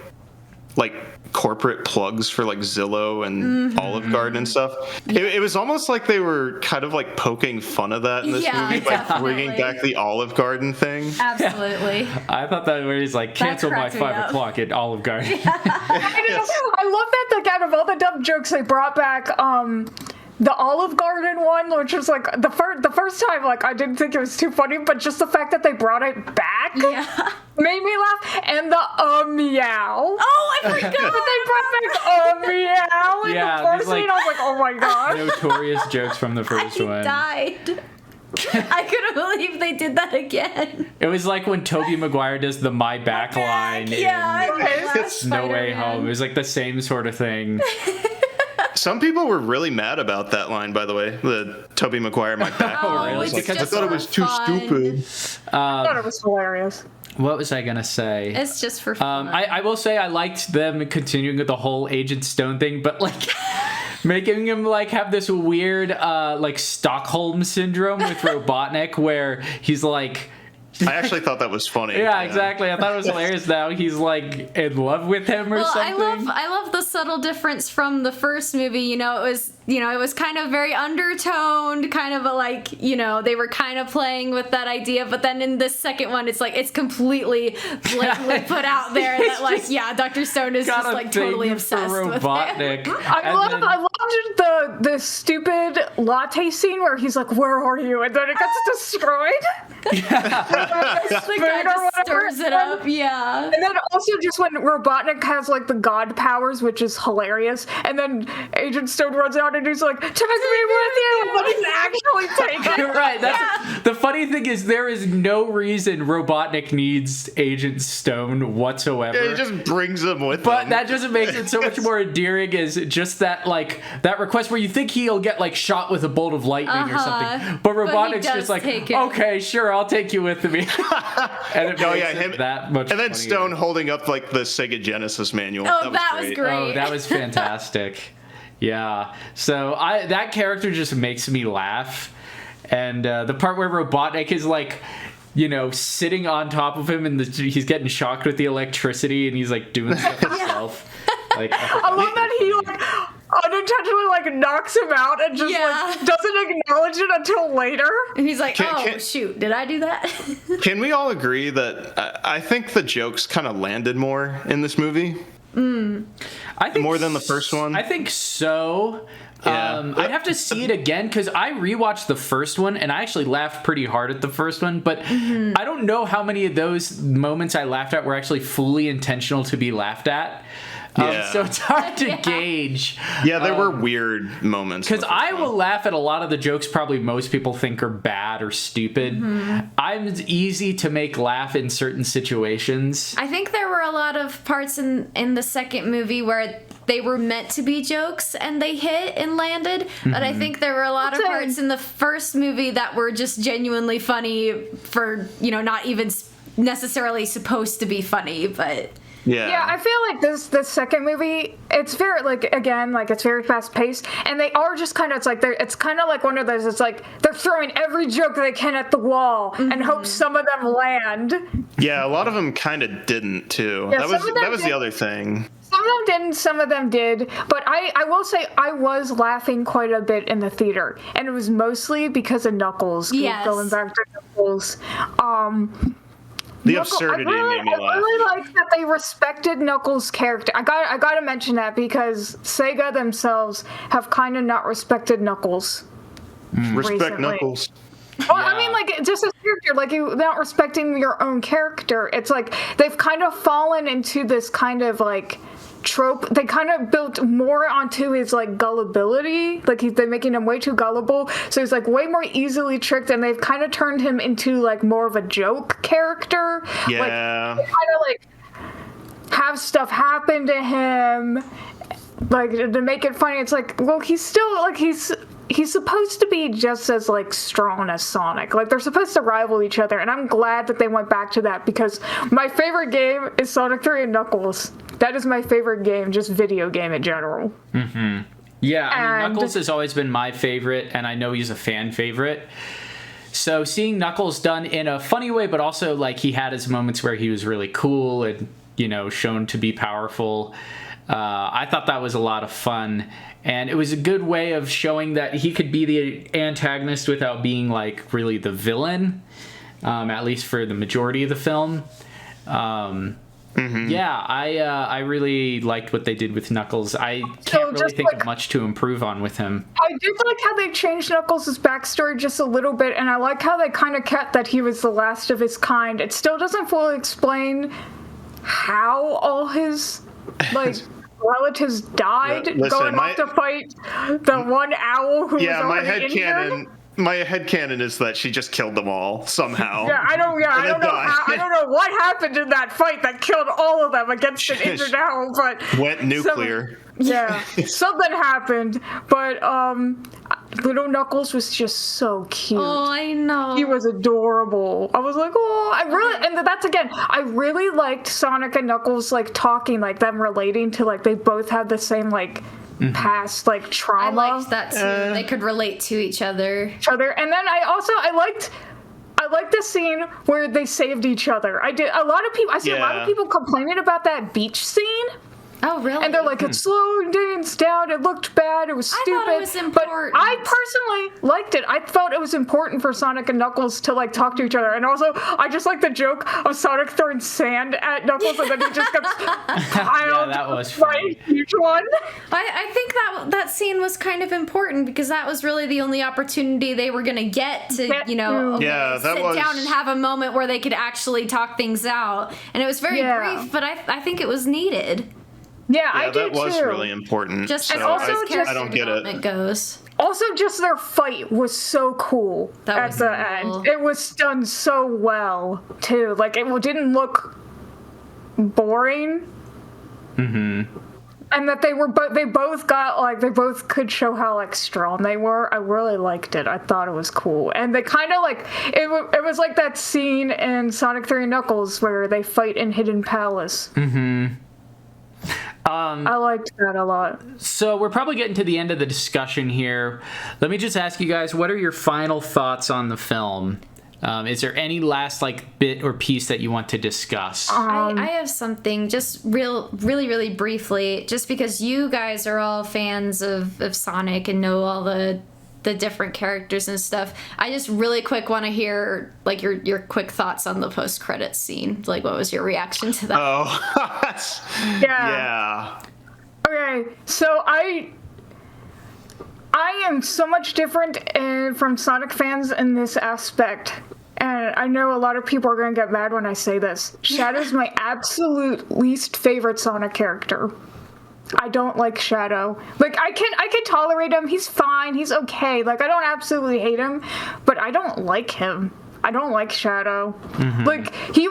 corporate plugs for like Zillow and Olive Garden and stuff? It was almost like they were kind of like poking fun of that in this movie by bringing back the Olive Garden thing. Absolutely. I thought that where he's like, cancel by cracked me 5 up. o'clock at Olive Garden. I love that, like, out of all the dumb jokes, they brought back, the Olive Garden one, which was like the first time, like, I didn't think it was too funny, but just the fact that they brought it back made me laugh. And the meow. Oh, I forgot. That they brought back meow in Yeah, the first these, like, scene. I was like, oh my god. Notorious jokes from the first I one. died. I couldn't believe they did that again. It was like when Tobey Maguire does the "My Back" line Yeah, in Right. No Way Home. It was like the same sort of thing. Some people were really mad about that line, by the way. The Tobey Maguire, my back. Oh, really? it's Because just I thought it was too fun. stupid. I thought it was hilarious. What was I gonna say? It's just for fun. I will say I liked them continuing with the whole Agent Stone thing, but like making him like have this weird like Stockholm syndrome with Robotnik, where he's like. I actually thought that was funny. Yeah, exactly. I thought it was hilarious. Now he's like in love with him or something. I love the subtle difference from the first movie. It was kind of very undertoned, kind of a like, they were kind of playing with that idea, but then in this second one, it's like it's completely blatantly put out there that like, Dr. Stone is just like totally obsessed with Robotnik. him. I loved the stupid latte scene where he's like, "Where are you?" and then it gets destroyed. The guy just stirs it up, yeah. And then also just when Robotnik has like the god powers, which is hilarious, and then Agent Stone runs out and he's like, "Take me with you," but he's actually taken. You're right. That's the funny thing is there is no reason Robotnik needs Agent Stone whatsoever. Yeah, he just brings them with But him. that just makes it so much more endearing is just that like that request where you think he'll get like shot with a bolt of lightning or something. But Robotnik's does just like, take it. okay, sure, I'll take you with me. And it makes it that much And then funnier. Stone holding up like the Sega Genesis manual. Oh, that was great. Oh, that was fantastic. Yeah. So that character just makes me laugh. And the part where Robotnik is like, sitting on top of him and he's getting shocked with the electricity and he's like doing stuff himself. Like, I love that he like unintentionally like knocks him out and just like doesn't acknowledge it until later. And he's like, shoot, did I do that? Can we all agree that I think the jokes kind of landed more in this movie? I think More than the first one? I think so. Yeah. I'd have to see it again because I rewatched the first one and I actually laughed pretty hard at the first one, but I don't know how many of those moments I laughed at were actually fully intentional to be laughed at. So it's hard to gauge. Yeah, there were weird moments. Because I will laugh at a lot of the jokes probably most people think are bad or stupid. I'm easy to make laugh in certain situations. I think there were a lot of parts in the second movie where they were meant to be jokes and they hit and landed. But I think there were a lot of parts in the first movie that were just genuinely funny for, not even necessarily supposed to be funny, but... Yeah, I feel like this second movie, it's very it's very fast paced, and they are just kind of it's kind of like one of those. It's like they're throwing every joke they can at the wall and hope some of them land. Yeah, a lot of them kind of didn't too. Yeah, that was the other thing. Some of them didn't, some of them did, but I will say I was laughing quite a bit in the theater, and it was mostly because of Knuckles. Yes. Going back to Knuckles. The absurdity made me laugh. I really like that they respected Knuckles' character. I gotta mention that because Sega themselves have kind of not respected Knuckles. Respect recently. Knuckles. Well, I mean, like, just as character, like, you not respecting your own character. It's like they've kind of fallen into this kind of, like, trope. They kind of built more onto his, like, gullibility. Like, they're making him way too gullible. So he's, like, way more easily tricked, and they've kind of turned him into, like, more of a joke character. Yeah. Like, they kind of, like, have stuff happen to him, like, to make it funny. It's like, well, he's still, like, he's supposed to be just as, like, strong as Sonic. Like, they're supposed to rival each other, and I'm glad that they went back to that, because my favorite game is Sonic 3 and Knuckles. That is my favorite game, just video game in general. Mm-hmm. Yeah, I mean, Knuckles has always been my favorite, and I know he's a fan favorite. So seeing Knuckles done in a funny way, but also, like, he had his moments where he was really cool and, you know, shown to be powerful. I thought that was a lot of fun. And it was a good way of showing that he could be the antagonist without being, like, really the villain, at least for the majority of the film. Yeah, I really liked what they did with Knuckles. I can't really think of much to improve on with him. I did like how they changed Knuckles' backstory just a little bit, and I like how they kind of kept that he was the last of his kind. It still doesn't fully explain how all his, like... relatives died going off to fight the one owl who was already injured. My headcanon is that she just killed them all somehow. I don't know what happened in that fight that killed all of them against an injured owl, but went nuclear. Something happened, but little Knuckles was just so cute. Oh, I know. He was adorable. I was like, I really liked Sonic and Knuckles, like, talking, like, them relating to, like, they both had the same, like, past, like, trauma. I liked that too. They could relate to each other. And then I liked the scene where they saved each other. I see a lot of people complaining about that beach scene. Oh, really? And they're like, it slowed things down, it looked bad, it was stupid. I thought it was important. But I personally liked it. I felt it was important for Sonic and Knuckles to, like, talk to each other. And also, I just like the joke of Sonic throwing sand at Knuckles and then he just gets piled that was by a huge one. I think that scene was kind of important because that was really the only opportunity they were going to get to, sit down and have a moment where they could actually talk things out. And it was very brief, but I think it was needed. Yeah, I do too. That was really important. Just so I don't get it. Goes. Also, just their fight was so cool at the end. It was done so well too. Like, it didn't look boring. Mm-hmm. And that they both could show how, like, strong they were. I really liked it. I thought it was cool. And they kind of, like, it was like that scene in Sonic 3 Knuckles where they fight in Hidden Palace. Mm-hmm. I liked that a lot. So we're probably getting to the end of the discussion here. Let me just ask you guys, what are your final thoughts on the film? Is there any last, like, bit or piece that you want to discuss? I have something, just really briefly, just because you guys are all fans of Sonic and know all the different characters and stuff. I just really quick want to hear, like, your quick thoughts on the post-credits scene. Like, what was your reaction to that? Oh, yeah. Okay, so I am so much different from Sonic fans in this aspect. And I know a lot of people are going to get mad when I say this. Shadow's my absolute least favorite Sonic character. I don't like Shadow. Like, I can tolerate him. He's fine. He's okay. Like, I don't absolutely hate him, but I don't like him. I don't like Shadow. Mm-hmm. Like, he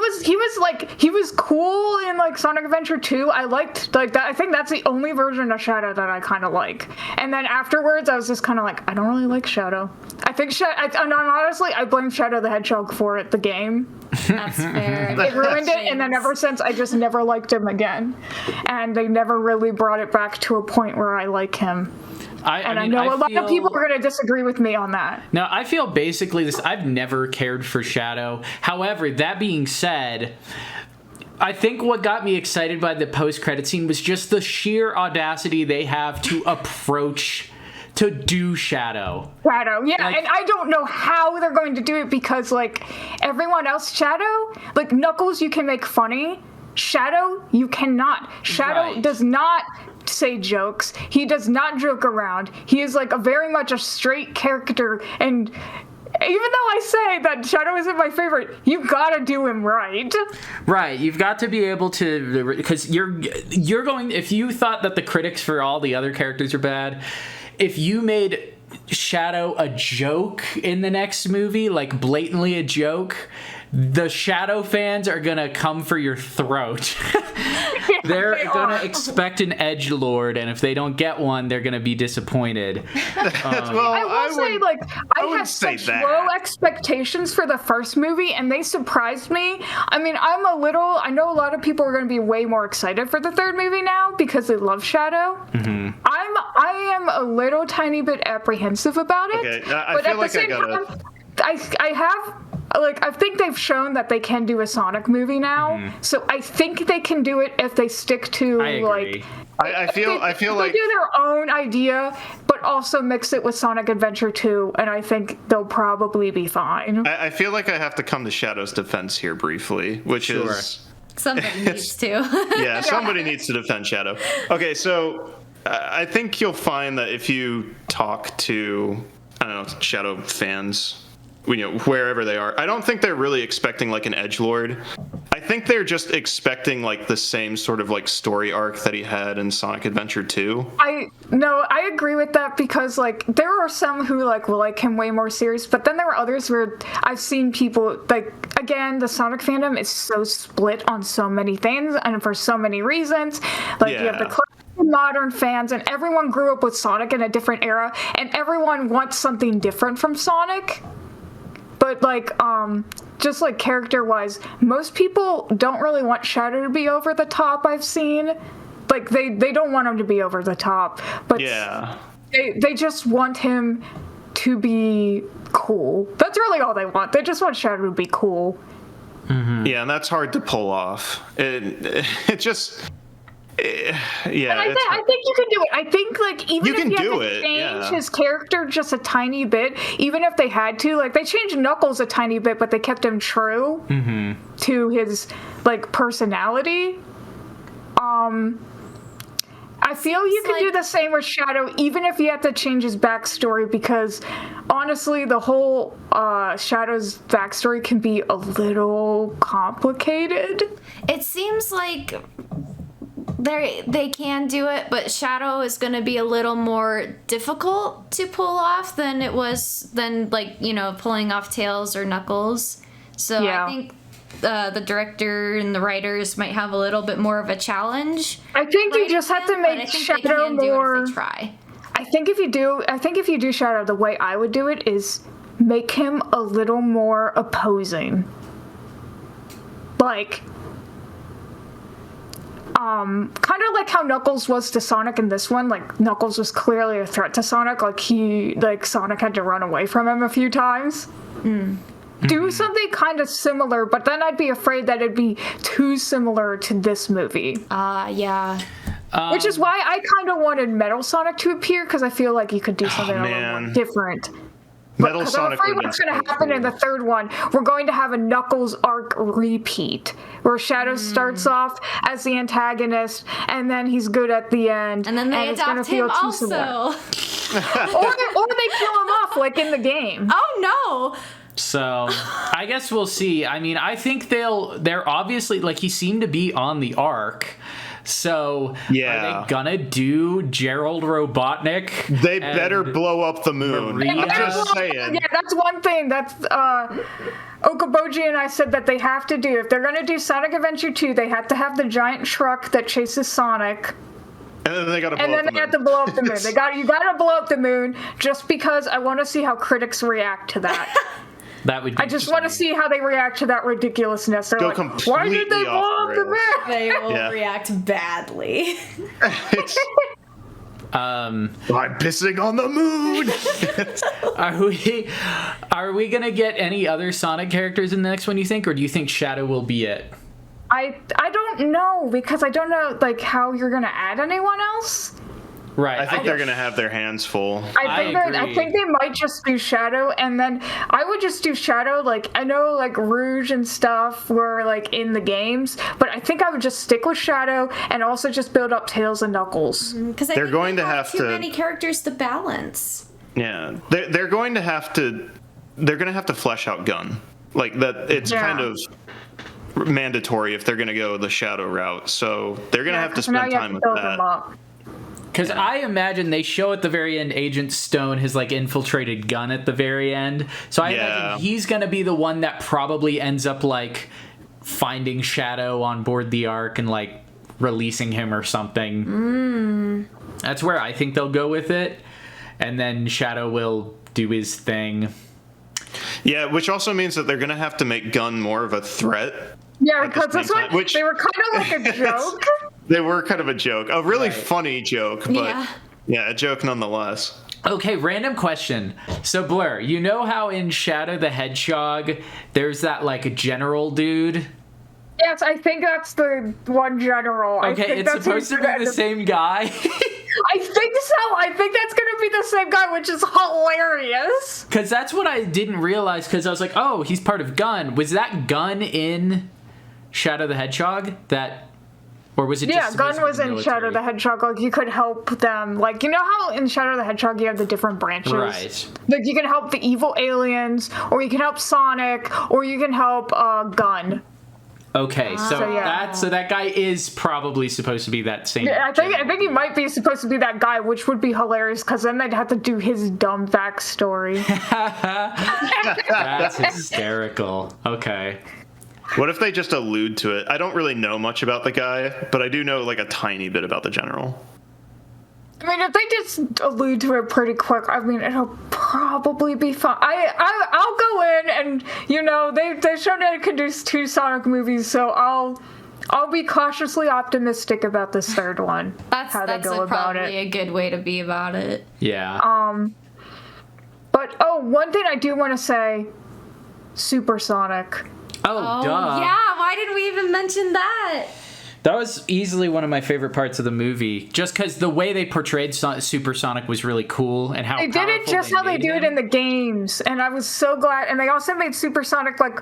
was cool in, like, Sonic Adventure 2. I liked, like, that. I think that's the only version of Shadow that I kind of like. And then afterwards, I was just kind of like, I don't really like Shadow. I think and honestly, I blame Shadow the Hedgehog for it, the game. That's fair. It ruined it, and then ever since, I just never liked him again. And they never really brought it back to a point where I like him. I know a lot of people are going to disagree with me on that. No, I feel basically this. I've never cared for Shadow. However, that being said, I think what got me excited by the post-credit scene was just the sheer audacity they have to do Shadow. Yeah, and I don't know how they're going to do it because, like, everyone else, Shadow, like, Knuckles you can make funny. Shadow, you cannot. Shadow does not say jokes. He does not joke around. He is, like, very much a straight character, and even though I say that Shadow isn't my favorite, you gotta do him right. Right, you've got to be able to, because you're going, if you thought that the critics for all the other characters are bad, if you made Shadow a joke in the next movie, like blatantly a joke, the Shadow fans are gonna come for your throat. They're gonna expect an edgelord, and if they don't get one, they're gonna be disappointed. I will say, like, I had such low expectations for the first movie, and they surprised me. I mean, I know a lot of people are gonna be way more excited for the third movie now because they love Shadow. Mm-hmm. I am a little tiny bit apprehensive about it. Okay, I feel like I gotta... I think they've shown that they can do a Sonic movie now, so I think they can do it if they stick to I feel like they do their own idea, but also mix it with Sonic Adventure 2, and I think they'll probably be fine. I feel like I have to come to Shadow's defense here briefly, which is somebody needs to. Yeah, somebody needs to defend Shadow. Okay, so I think you'll find that if you talk to, I don't know, Shadow fans, you know, wherever they are, I don't think they're really expecting like an edgelord. I think they're just expecting like the same sort of like story arc that he had in Sonic Adventure 2. I agree with that because like there are some who like will like him way more serious, but then there are others where I've seen people like, again, the Sonic fandom is so split on so many things and for so many reasons. Like you have the modern fans, and everyone grew up with Sonic in a different era, and everyone wants something different from Sonic. But, like, just, like, character-wise, most people don't really want Shadow to be over the top, I've seen. Like, they don't want him to be over the top. But they just want him to be cool. That's really all they want. They just want Shadow to be cool. Mm-hmm. Yeah, and that's hard to pull off. It just... and I think you can do it. I think, like, even if you had to change his character just a tiny bit, even if they had to, like, they changed Knuckles a tiny bit, but they kept him true to his, like, personality. I feel you can do the same with Shadow, even if you have to change his backstory, because, honestly, the whole Shadow's backstory can be a little complicated. It seems like... They can do it, but Shadow is going to be a little more difficult to pull off than like, you know, pulling off Tails or Knuckles. So I think the director and the writers might have a little bit more of a challenge. I think you just have to make Shadow more. Try. I think if you do Shadow, the way I would do it is make him a little more opposing. Like. Kind of like how Knuckles was to Sonic in this one. Like, Knuckles was clearly a threat to Sonic. Like, Sonic had to run away from him a few times. Do something kind of similar, but then I'd be afraid that it'd be too similar to this movie. Yeah. Which is why I kind of wanted Metal Sonic to appear, because I feel like you could do something a little more different. Metal Sonic. I'm afraid what's going to happen in the third one, we're going to have a Knuckles arc repeat, where Shadow starts off as the antagonist, and then he's good at the end, and then they adopt him also. or they kill him off, like in the game. Oh no! So I guess we'll see. I mean, I think they're obviously, like, he seemed to be on the arc. So, are they gonna do Gerald Robotnik? They better blow up the moon. I'm just saying. Yeah, that's one thing. That's Okoboji and I said that they have to do. If they're gonna do Sonic Adventure 2, they have to have the giant truck that chases Sonic. And then they got to blow And then up the they have moon. to blow up the moon. You gotta blow up the moon just because I want to see how critics react to that. That would be I just want to see how they react to that ridiculousness. They're Go like, why completely did they blow off up the the rails. moon? They will Yeah. react badly. It's, I'm pissing on the moon. Are we gonna get any other Sonic characters in the next one, you think, or do you think Shadow will be it? I don't know, because I don't know like how you're gonna add anyone else. Right. I think they're gonna have their hands full. I think they might just do Shadow, and then I would just do Shadow. Like, I know like Rouge and stuff were like in the games, but I think I would just stick with Shadow and also just build up Tails and Knuckles. Because They're going to have too to- many characters to balance. Yeah, they're going to have to. They're going to have to flesh out Gun like that. It's Yeah. kind of mandatory if they're going to go the Shadow route. So they're going to have to spend time with that. Because I imagine they show at the very end Agent Stone has like infiltrated Gun at the very end. So I imagine he's going to be the one that probably ends up like finding Shadow on board the Ark and like releasing him or something. That's where I think they'll go with it. And then Shadow will do his thing. Yeah, which also means that they're going to have to make Gun more of a threat. Yeah, At the because this same one, time, which- they were kind of like a joke. They were kind of a joke, a really funny joke, but yeah, a joke nonetheless. Okay, random question. So Blur, you know how in Shadow the Hedgehog there's that like general dude? Yes, I think that's the one general. I Okay, think it's that's supposed to who's be the same guy. I think so. I think that's gonna be the same guy, which is hilarious. Because that's what I didn't realize, because I was like, oh, he's part of Gun. Was that Gun in Shadow the Hedgehog? Or was it just Yeah, supposed Gun to be was in military? Shadow the Hedgehog. Like, you could help them. Like, you know how in Shadow the Hedgehog you have the different branches? Right. Like, you can help the evil aliens, or you can help Sonic, or you can help Gun. Okay, so yeah. so that guy is probably supposed to be that same. I think he might be supposed to be that guy, which would be hilarious, because then they'd have to do his dumb backstory. That's hysterical. Okay. What if they just allude to it? I don't really know much about the guy, but I do know like a tiny bit about the general. I mean, if they just allude to it pretty quick, I mean, it'll probably be fun. I'll go in and, you know, they've shown that it can do 2 Sonic movies, so I'll be cautiously optimistic about this third one. That's probably a good way to be about it. Yeah. But, one thing I do want to say, Supersonic. Oh, duh. Yeah, why didn't we even mention that? That was easily one of my favorite parts of the movie, just because the way they portrayed Supersonic was really cool, and how They did it just how they do it in the games, and I was so glad. And they also made Supersonic, like,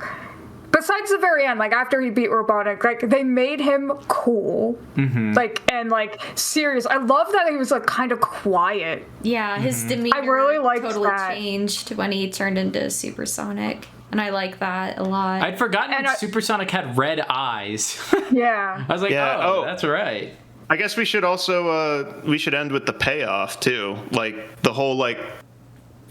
besides the very end, like, after he beat Robotnik, like, they made him cool. Mm-hmm. Like, and, like, serious. I love that he was, like, kind of quiet. Yeah, his demeanor I really liked totally that. changed when he turned into Supersonic. And I like that a lot. I'd forgotten that Supersonic had red eyes. Yeah. I was like, Yeah, oh, that's right. I guess we should also we should end with the payoff too. Like the whole like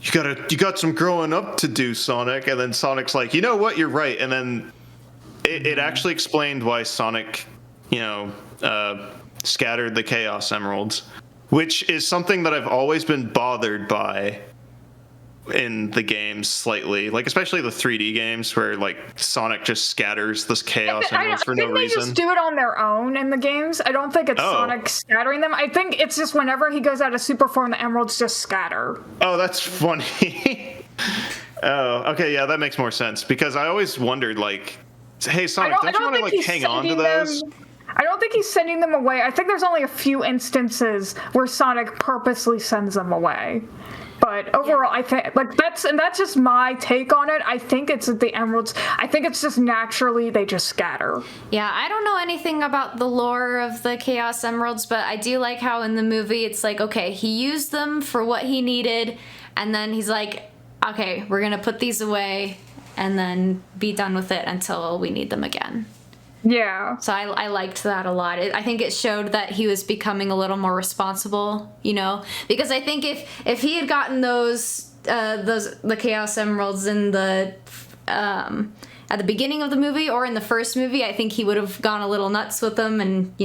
you got some growing up to do, Sonic, and then Sonic's like, you know what, you're right, and then it actually explained why Sonic, scattered the Chaos Emeralds, which is something that I've always been bothered by in the games slightly, like especially the 3D games where like Sonic just scatters this Chaos Emeralds for no reason. I think they just do it on their own in the games. I don't think it's Sonic scattering them. I think it's just whenever he goes out of super form, the emeralds just scatter. Oh, that's funny. Oh, okay, yeah, that makes more sense because I always wondered like, hey Sonic, don't you want to like hang on to those? I don't think he's sending them away. I think there's only a few instances where Sonic purposely sends them away. But overall, I think that's just my take on it. I think it's the emeralds. I think it's just naturally they just scatter. Yeah, I don't know anything about the lore of the Chaos Emeralds, but I do like how in the movie it's like, okay, he used them for what he needed, and then he's like, okay, we're gonna put these away and then be done with it until we need them again. Yeah. So I liked that a lot. I think it showed that he was becoming a little more responsible, because I think if he had gotten the Chaos Emeralds in the at the beginning of the movie or in the first movie, I think he would have gone a little nuts with them and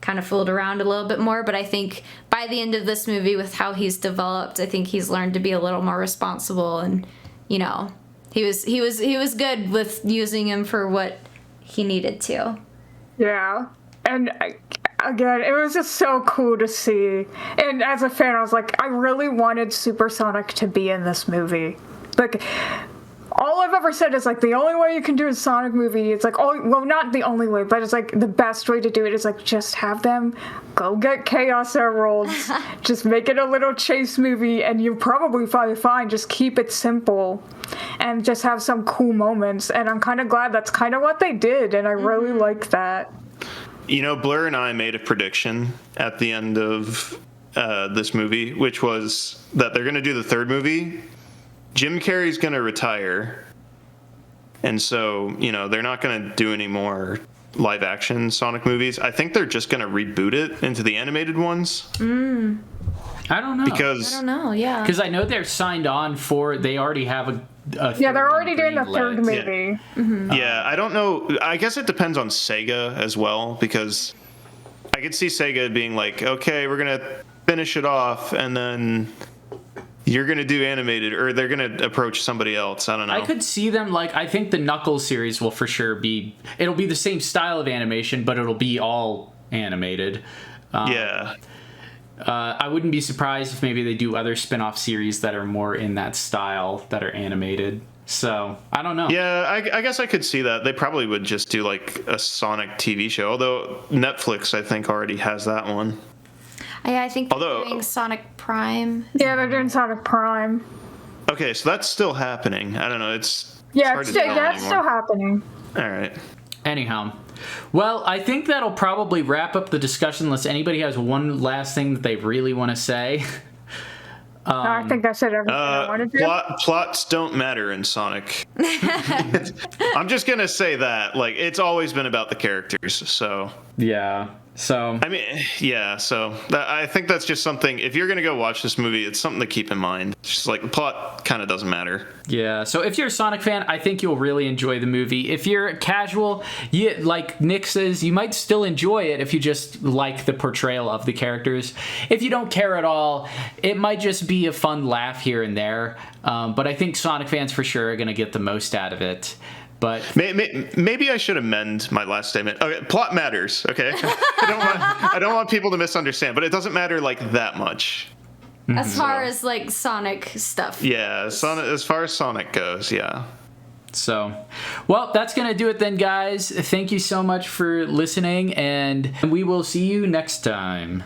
kind of fooled around a little bit more. But I think by the end of this movie, with how he's developed, I think he's learned to be a little more responsible, and he was good with using him for what he needed to. Yeah. And again, it was just so cool to see. And as a fan, I was like, I really wanted Supersonic to be in this movie. Like, all I've ever said is, like, the only way you can do a Sonic movie, it's like, oh, well, not the only way, but it's like the best way to do it is, like, just have them go get Chaos Emeralds, just make it a little chase movie, and you'll probably find fine. Just keep it simple and just have some cool moments. And I'm kind of glad that's kind of what they did, and I really like that. You know, Blur and I made a prediction at the end of this movie, which was that they're going to do the third movie. Jim Carrey's going to retire. And so, you know, they're not going to do any more live action Sonic movies. I think they're just going to reboot it into the animated ones. I don't know. I don't know, yeah. Because I know they're signed on for, they already have a yeah, they're already doing the third movie. Yeah. Yeah, I don't know. I guess it depends on Sega as well, because I could see Sega being like, okay, we're going to finish it off, and then you're going to do animated, or they're going to approach somebody else. I don't know. I could see them, like, I think the Knuckles series will for sure be, it'll be the same style of animation, but it'll be all animated. Yeah. I wouldn't be surprised if maybe they do other spin-off series that are more in that style that are animated. So, I don't know. Yeah, I guess I could see that. They probably would just do, like, a Sonic TV show, although Netflix, I think, already has that one. Yeah, I think they're doing Sonic Prime. Yeah, they're doing Sonic Prime. Okay, so that's still happening. I don't know. It's it's still happening. All right. Anyhow, well, I think that'll probably wrap up the discussion unless anybody has one last thing that they really want to say. I think I said everything I wanted to. Plots don't matter in Sonic. I'm just going to say that. Like, it's always been about the characters, so. Yeah. So I mean, yeah. So I think that's just something. If you're gonna go watch this movie, it's something to keep in mind. It's just like the plot kind of doesn't matter. Yeah. So if you're a Sonic fan, I think you'll really enjoy the movie. If you're casual, like Nick says, you might still enjoy it if you just like the portrayal of the characters. If you don't care at all, it might just be a fun laugh here and there. But I think Sonic fans for sure are gonna get the most out of it. But maybe I should amend my last statement. Okay, plot matters. Okay, I don't want people to misunderstand, but it doesn't matter like that much. As far as like Sonic stuff. Yeah, as far as Sonic goes, yeah. So, well, that's gonna do it then, guys. Thank you so much for listening, and we will see you next time.